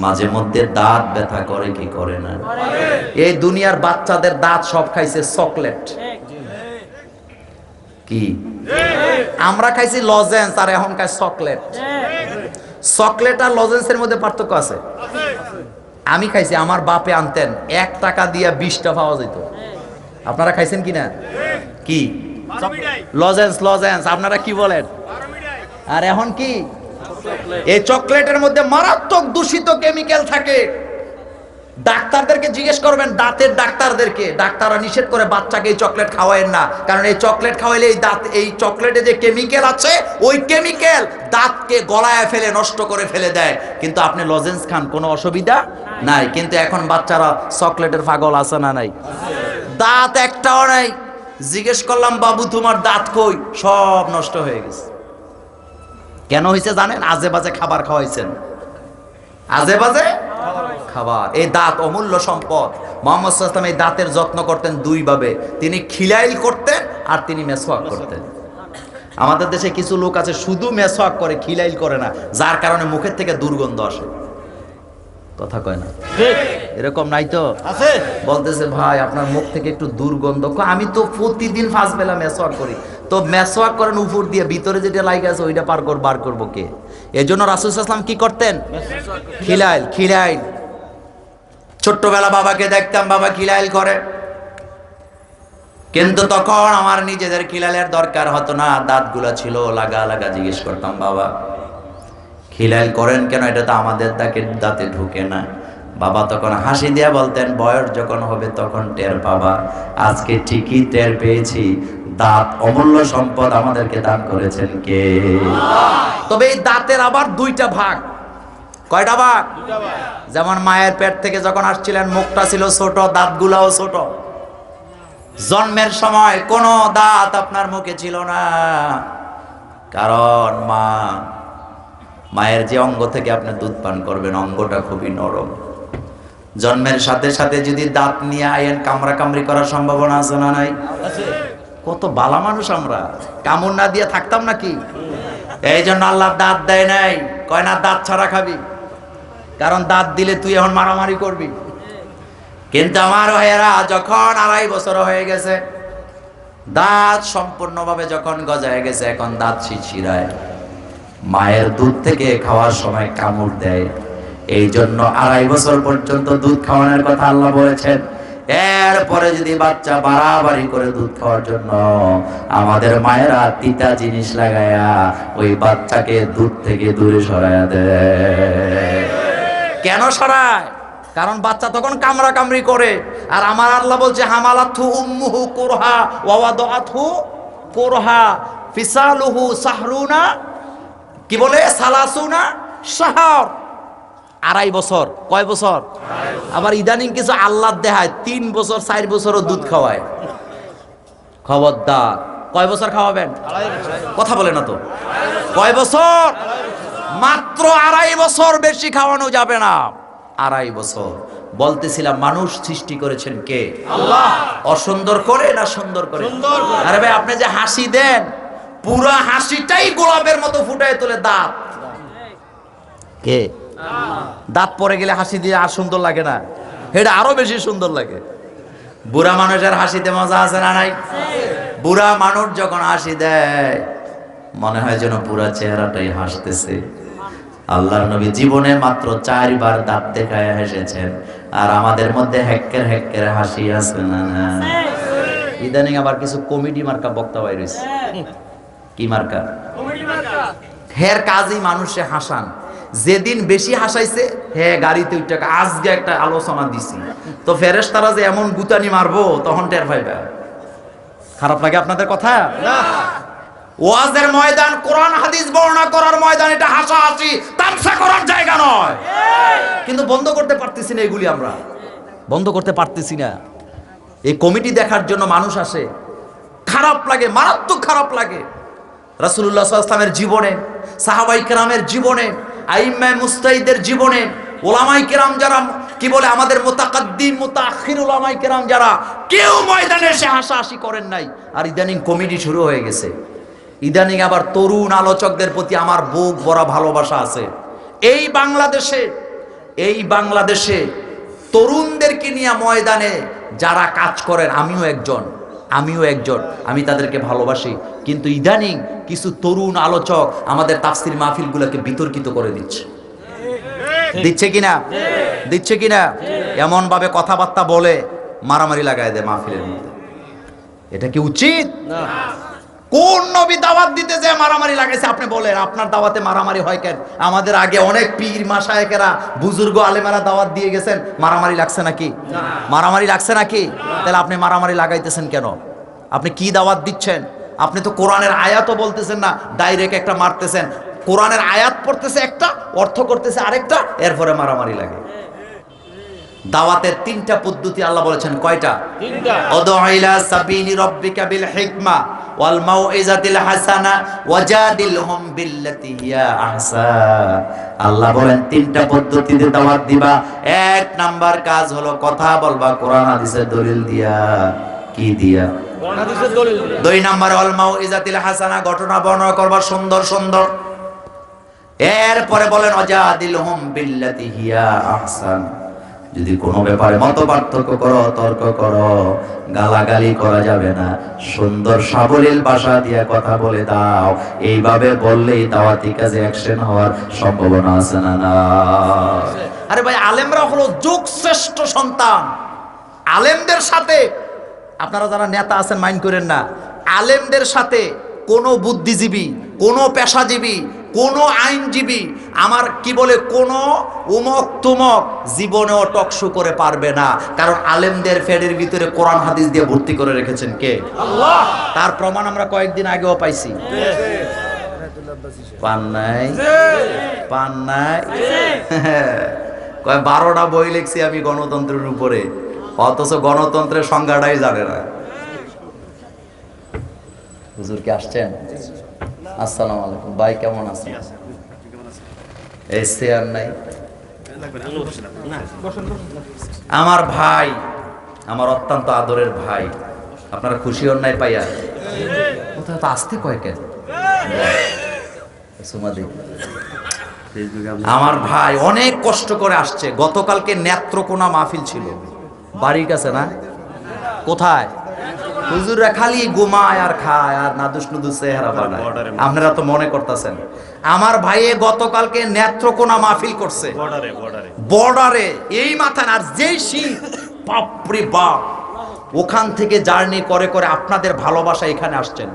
মাঝে মধ্যে দাঁত ব্যথা করে কি করে না? এই দুনিয়ার বাচ্চাদের দাঁত সব খাইছে চকলেট, কি আমরা খাইছি লজেন্স আর এখন খাই চকলেট। চকলেট আর লজেন্সের মধ্যে পার্থক্য আছে। আমি খাইছি, আমার বাপে আনতেন 1 টাকা দিয়ে 20টা পাওয়া যেত। আপনারা খাইছেন কিনা? কি লজেন্স? লজেন্স আপনারা কি বলেন? আর এখন কি? এই চকলেটের মধ্যে মারাত্মক দূষিত কেমিক্যাল থাকে। ডাক্তারদেরকে জিজ্ঞেস করবেন, দাঁতের ডাক্তারদেরকে, ডাক্তাররা নিষেধ করে বাচ্চাকে এই চকলেট খাওয়ায়েন না, কারণ এই চকলেট খাওয়াইলে এই দাঁত, এই চকলেটে যে কেমিক্যাল আছে ওই কেমিক্যাল দাঁতকে গলায় ফেলে নষ্ট করে ফেলে দেয়। কিন্তু আপনি লজেন্স খান, কোনো অসুবিধা নাই। কিন্তু এখন বাচ্চারা চকলেটের পাগল আছে না নাই? দাঁত একটাও নাই। জিজ্ঞেস করলাম, বাবু তোমার দাঁত কই? সব নষ্ট হয়ে গেছে। কেন হয়েছে জানেন? আজে বাজে খাবার খাওয়াইছেন, আজে বাজে খাবার। এই দাঁত অমূল্য সম্পদ। মুহাম্মদ সাল্লাল্লাহু আলাইহি ওয়াসাল্লাম এই দাঁতের যত্ন করতেন দুই ভাবে, তিনি খিলাইল করতেন আর তিনি মেসওয়াক করতেন। আমাদের দেশে কিছু লোক আছে শুধু মেসওয়াক করে, খিলাইল করে না, যার কারণে মুখের থেকে দুর্গন্ধ আসে। কথা কয় না? এরকম নাই তো? আছে। বলতেছে ভাই আপনার মুখ থেকে একটু দুর্গন্ধ। আমি তো প্রতিদিন 5 বেলা মেসওয়াক করি। তো মেসওয়াক করেন উপর দিয়ে, ভিতরে যেটা লাগে আছে ওইটা বার করবো কে? এজন্য রাসূল সাল্লাল্লাহু আলাইহি ওয়াসাল্লাম কি করতেন? খিলাইল। খিলাইল। ছোট্টবেলা বাবাকে দেখতাম, বাবা খিলাইল করে, কিন্তু তখন আমার নিজেদের খিলাইলের দরকার হতো না, দাঁতগুলা ছিল লাগা। জিজ্ঞেস করতাম, বাবা খিলাইল করেন কেন? এটা তো আমাদের দাঁতে ঢুকে না। বাবা তখন হাসি দিয়া বলতেন, বয়স যখন হবে তখন টের পাবা। আজকে ঠিকই টের পেয়েছি, দাঁত অমূল্য সম্পদ আমাদেরকে দান করেছেন কে? তবে এই দাঁতের আবার 2টা ভাগ। কয়টা ভাগ? যেমন মায়ের পেট থেকে যখন আসছিলেন মুখটা ছিল ছোট, দাঁতগুলাও ছোট। জন্মের সময় কোনো দাঁত আপনার মুখে ছিল না, কারণ মায়ের যে অঙ্গ থেকে আপনি দুধ পান করবেন অঙ্গটা খুবই নরম। জন্মের সাথে সাথে যদি দাঁত নিয়ে আইন, কামড়াকামড়ি করার সম্ভাবনা আছে না নাই? কত বালা মানুষ আমরা, কামড় না দিয়ে থাকতাম নাকি? এই জন্য আল্লাহ দাঁত দেয় নাই, কয় না দাঁত ছাড়া খাবি, কারণ দাঁত দিলে তুই এখন মারামারি করবি। কিন্তু আমার ভাইয়েরা যখন 2.5 বছর হয়ে গেছে, দাঁত সম্পূর্ণভাবে যখন গজায় গেছে, এখন দাঁত ছিঁড়ায়, মায়ের দুধ থেকে খাওয়ার সময় কামড় দেয়। এই জন্য 2.5 বছর পর্যন্ত দুধ খাওয়ানোর কথা আল্লাহ বলেছেন। এরপরে যদি বাচ্চা বাড়াবাড়ি করে দুধ খাওয়ার জন্য আমাদের মায়েরা তিতা জিনিস লাগায়া ওই বাচ্চাকে দুধ থেকে দূরে সরাইয়া দেয়। কেন সরায়? কারণ বাচ্চা তখন কামড়া কামড়ি করে। আর আমার আল্লাহ বলছে হামালাথু উম্মুহু কুরহা ওয়া ওয়াদাআতহু কুরহা ফিসালুহু সাহরুনা, কি বলে, সালাসুনা শাহর, 2.5 বছর। কয় বছর? আবার ইদানিং কিছু আল্লাহ দেখায় 3 বছর 4 বছরও দুধ খাওয়ায়। খবরদার, কয় বছর খাওয়াবেন? কথা বলে না তো। কয় বছর? মাত্র 2.5 বছর, বেশি খাওয়ানো যাবে না। 2.5 বছর। বলতেছিলাম মানুষ সৃষ্টি করেছেন কে? আল্লাহ। অসুন্দর করে না সুন্দর করে? আরে ভাই, আপনি যে হাসি দেন, পুরা হাসিটাই গোলাপের মতো ফুটায় তোলে দাঁত। কে? দাঁত পরে গেলে হাসি দিয়ে আর সুন্দর লাগে না, এটা আরো বেশি সুন্দর লাগে। বুড়া মানুষের হাসিতে মজা আছে না নাই? বুড়া মানুষ যখন হাসি দেয় মনে হয় যেন পুরা চেহারাটাই হাসতেছে। আল্লাহর নবী জীবনে মাত্র 4 বার দাঁত দেখায় হেসেছেন, আর আমাদের মধ্যে হেক্কের হেক্কের হাসি আছে না? ইদানিং আবার কিছু কমেডি মার্কা বক্তা বাইরেছে। কি মার্কা? হের কাজই মানুষে হাসান। যেদিন বেশি হাসাইছে গাড়িতে উঠে আজকে একটা আলোচনা দিছি, তো ফেরেশতারা যে এমন গুতানি মারবো তখন টের পাইবা। খারাপ লাগে আপনাদের কথা? ওয়াজের ময়দান, কোরআন হাদিস বর্ণনা করার ময়দান, এটা হাসাহাসি তামসা করার জায়গা নয়। কিন্তু বন্ধ করতে পারতেছি না, এগুলি আমরা বন্ধ করতে পারতেছি না। এই কমিটি দেখার জন্য মানুষ আসে, খারাপ লাগে, মারাত্মক খারাপ লাগে। রাসূলুল্লাহ সাল্লাল্লাহু আলাইহি ওয়াসাল্লামের জীবনে, সাহাবায়ে কেরামের জীবনে, আইম্মায়ে মুজতাহিদের জীবনে, ওলামায়ে কেরাম যারা, কি বলে, আমাদের মুতাকাদ্দিম মুতাআখির ওলামায়ে কেরাম যারা, কেউ ময়দানে এসে হাসাহাসি করেন নাই। আর ইদানিং কমিটি শুরু হয়ে গেছে। ইদানিং আবার তরুণ আলোচকদের প্রতি আমার বুক ভরা ভালোবাসা আছে। এই বাংলাদেশে তরুণদেরকে নিয়ে ময়দানে যারা কাজ করেন, আমিও একজন, আমি তাদেরকে ভালোবাসি। কিন্তু ইদানিং কিছু তরুণ আলোচক আমাদের তাফসীর মাহফিলগুলোকে বিতর্কিত করে দিচ্ছে কিনা? এমন ভাবে কথাবার্তা বলে মারামারি লাগায় দেয় মাহফিলের মধ্যে। এটা কি উচিত? না। কোন নবী দাওয়াত দিতে যে মারামারি লাগাইছে আপনি বলেন? আপনার দাওয়াতে মারামারি হয় কেন? আমাদের আগে অনেক পীর মাশায়েখেরা, বুজুর্গ আলেমেরা দাওয়াত দিয়ে গেছেন, মারামারি লাগছে নাকি? মারামারি লাগছে নাকি? তাহলে আপনি মারামারি লাগাইতেছেন কেন? আপনি কি দাওয়াত দিচ্ছেন? আপনি তো কোরআনের আয়াতও বলতেছেন না, ডাইরেক্ট একটা মারতেছেন। কোরআনের আয়াত পড়তেছে একটা, অর্থ করতেছে আরেকটা, এরপরে মারামারি লাগে। দাওয়াতের 3টা পদ্ধতি আল্লাহ বলেছেন। কয়টা? 3টা। উদউ ইলা সাবিলি রাব্বিকা বিল হিকমা ওয়াল মাউইজাতিল হাসানা ওয়াজাদিলহুম বিল্লাতি হিয়া আহসান। আল্লাহ বলেন 3টা পদ্ধতিতে দাওয়াত দিবা। 1 নাম্বার কাজ হলো কথা বলবা কোরআন হাদিসের দলিল দিয়া। কি দিয়া? কোরআন হাদিসের দলিল দিয়া। 2 নাম্বার ওয়াল মাউইজাতিল হাসানা, ঘটনা বর্ণনা করবা সুন্দর সুন্দর। এরপরে বলেন ওয়াজাদিলহুম বিল্লাতি হিয়া আহসান। যদি কোনো ব্যাপারে মত পার্থক্য করো, তর্ক করো, গালাগালি করা যাবে না, সুন্দর সাবলীল ভাষা দিয়ে কথা বলে দাও। এইভাবে বললেই দাওয়াতি কাজে অ্যাকশন হওয়ার সম্ভাবনা আছে না? না। আরে ভাই, আলেমরা হলো যুগ শ্রেষ্ঠ সন্তান। আলেমদের সাথে, আপনারা যারা নেতা আছেন মাইন্ড করেন না, আলেমদের সাথে কোনো বুদ্ধিজীবী, কোনো পেশাজীবী, কোনো আইনজীবী, আমার কি বলে, কোনো উমক তুমক জীবনেও টকশো করে পারবে না। কারণ আলেমদের ফেডের ভিতরে কোরআন হাদিস দিয়ে ভর্তি করে রেখেছেন কে? আল্লাহ। তার প্রমাণ আমরা কয়েকদিন আগেও পাইছি। পান নাই? কয় 12টা বই লিখছি আমি গণতন্ত্রের উপরে, অথচ গণতন্ত্রের সংজ্ঞাটাই জানে না। হুজুর কি আসছেন? আসসালামু আলাইকুম ভাই, কেমন আছেন? এই চেয়ার নাই? আমার ভাই, আমার অত্যন্ত আদরের ভাই, আপনারা খুশি হন নাই পাইয়া? কোথাও তো আসতে কয় কেন? আমার ভাই অনেক কষ্ট করে আসছে। গতকালকে নেত্রকোনা মাহফিল ছিল, বাড়ির কাছে না? কোথায়? হুজুররা খালি ঘুমায় আর খায় আর নাদুস নুদুস চেহারা বানায়। আপনারা তো মনে করতেছেন আমার ভাইয়ে গতকালকে নেত্রকোনা মাহফিল করছে বর্ডারে, এই মাথা। আর যেই শীত বাপরে বাপ, ওখান থেকে জার্নি করে করে আপনাদের ভালোবাসা এখানে আসছেন।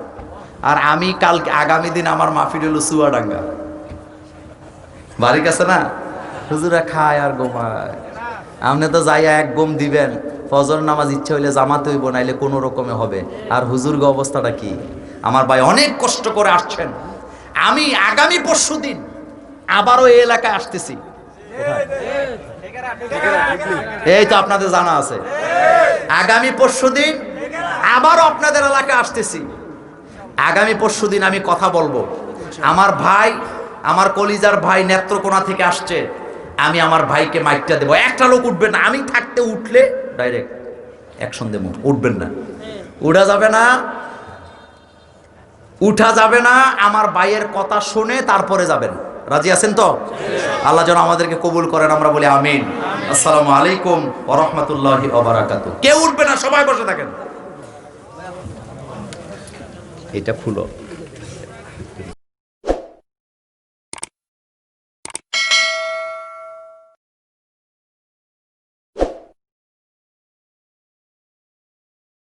আর আমি কালকে আগামী দিন আমার মাহফিল হলো চুয়াডাঙ্গা, বাড়ির কাছে না, হুজুরা খায় আর ঘুমায়। আপনি তো যাইয়া এক ঘুম দিবেন, ফজর নামাজ ইচ্ছে হইলে জামাতে হইব, নাইলে কোনো রকমে হবে। আর হুজুর গো অবস্থাটা কি? আমার ভাই অনেক কষ্ট করে আসছেন। আমি আগামী পরশুদিন আবারও এই এলাকায় আসতেছি। এই তো আপনাদের জানা আছে, আগামী পরশুদিন আবারও আপনাদের এলাকায় আসতেছি। আগামী পরশুদিন আমি কথা বলবো। আমার ভাই, আমার কলিজার ভাই নেত্রকোনা থেকে আসছে, আমি আমার ভাইকে মাইকটা দেবো। একটা লোক উঠবে না, আমি থাকতে উঠলে ডাইরেক্ট অ্যাকশন দেবো। উঠবেন না, উঠা যাবে না, উঠা যাবে না। আমার ভাইয়ের কথা শুনে তারপরে যাবেন। রাজি আছেন তো? আল্লাহ যেন আমাদেরকে কবুল করেন, আমরা বলি আমিন। আসসালামু আলাইকুম ওয়া রাহমাতুল্লাহি ওয়া বারাকাতুহু। কেউ উঠবে না, সবাই বসে থাকেন। এটা ফুলো।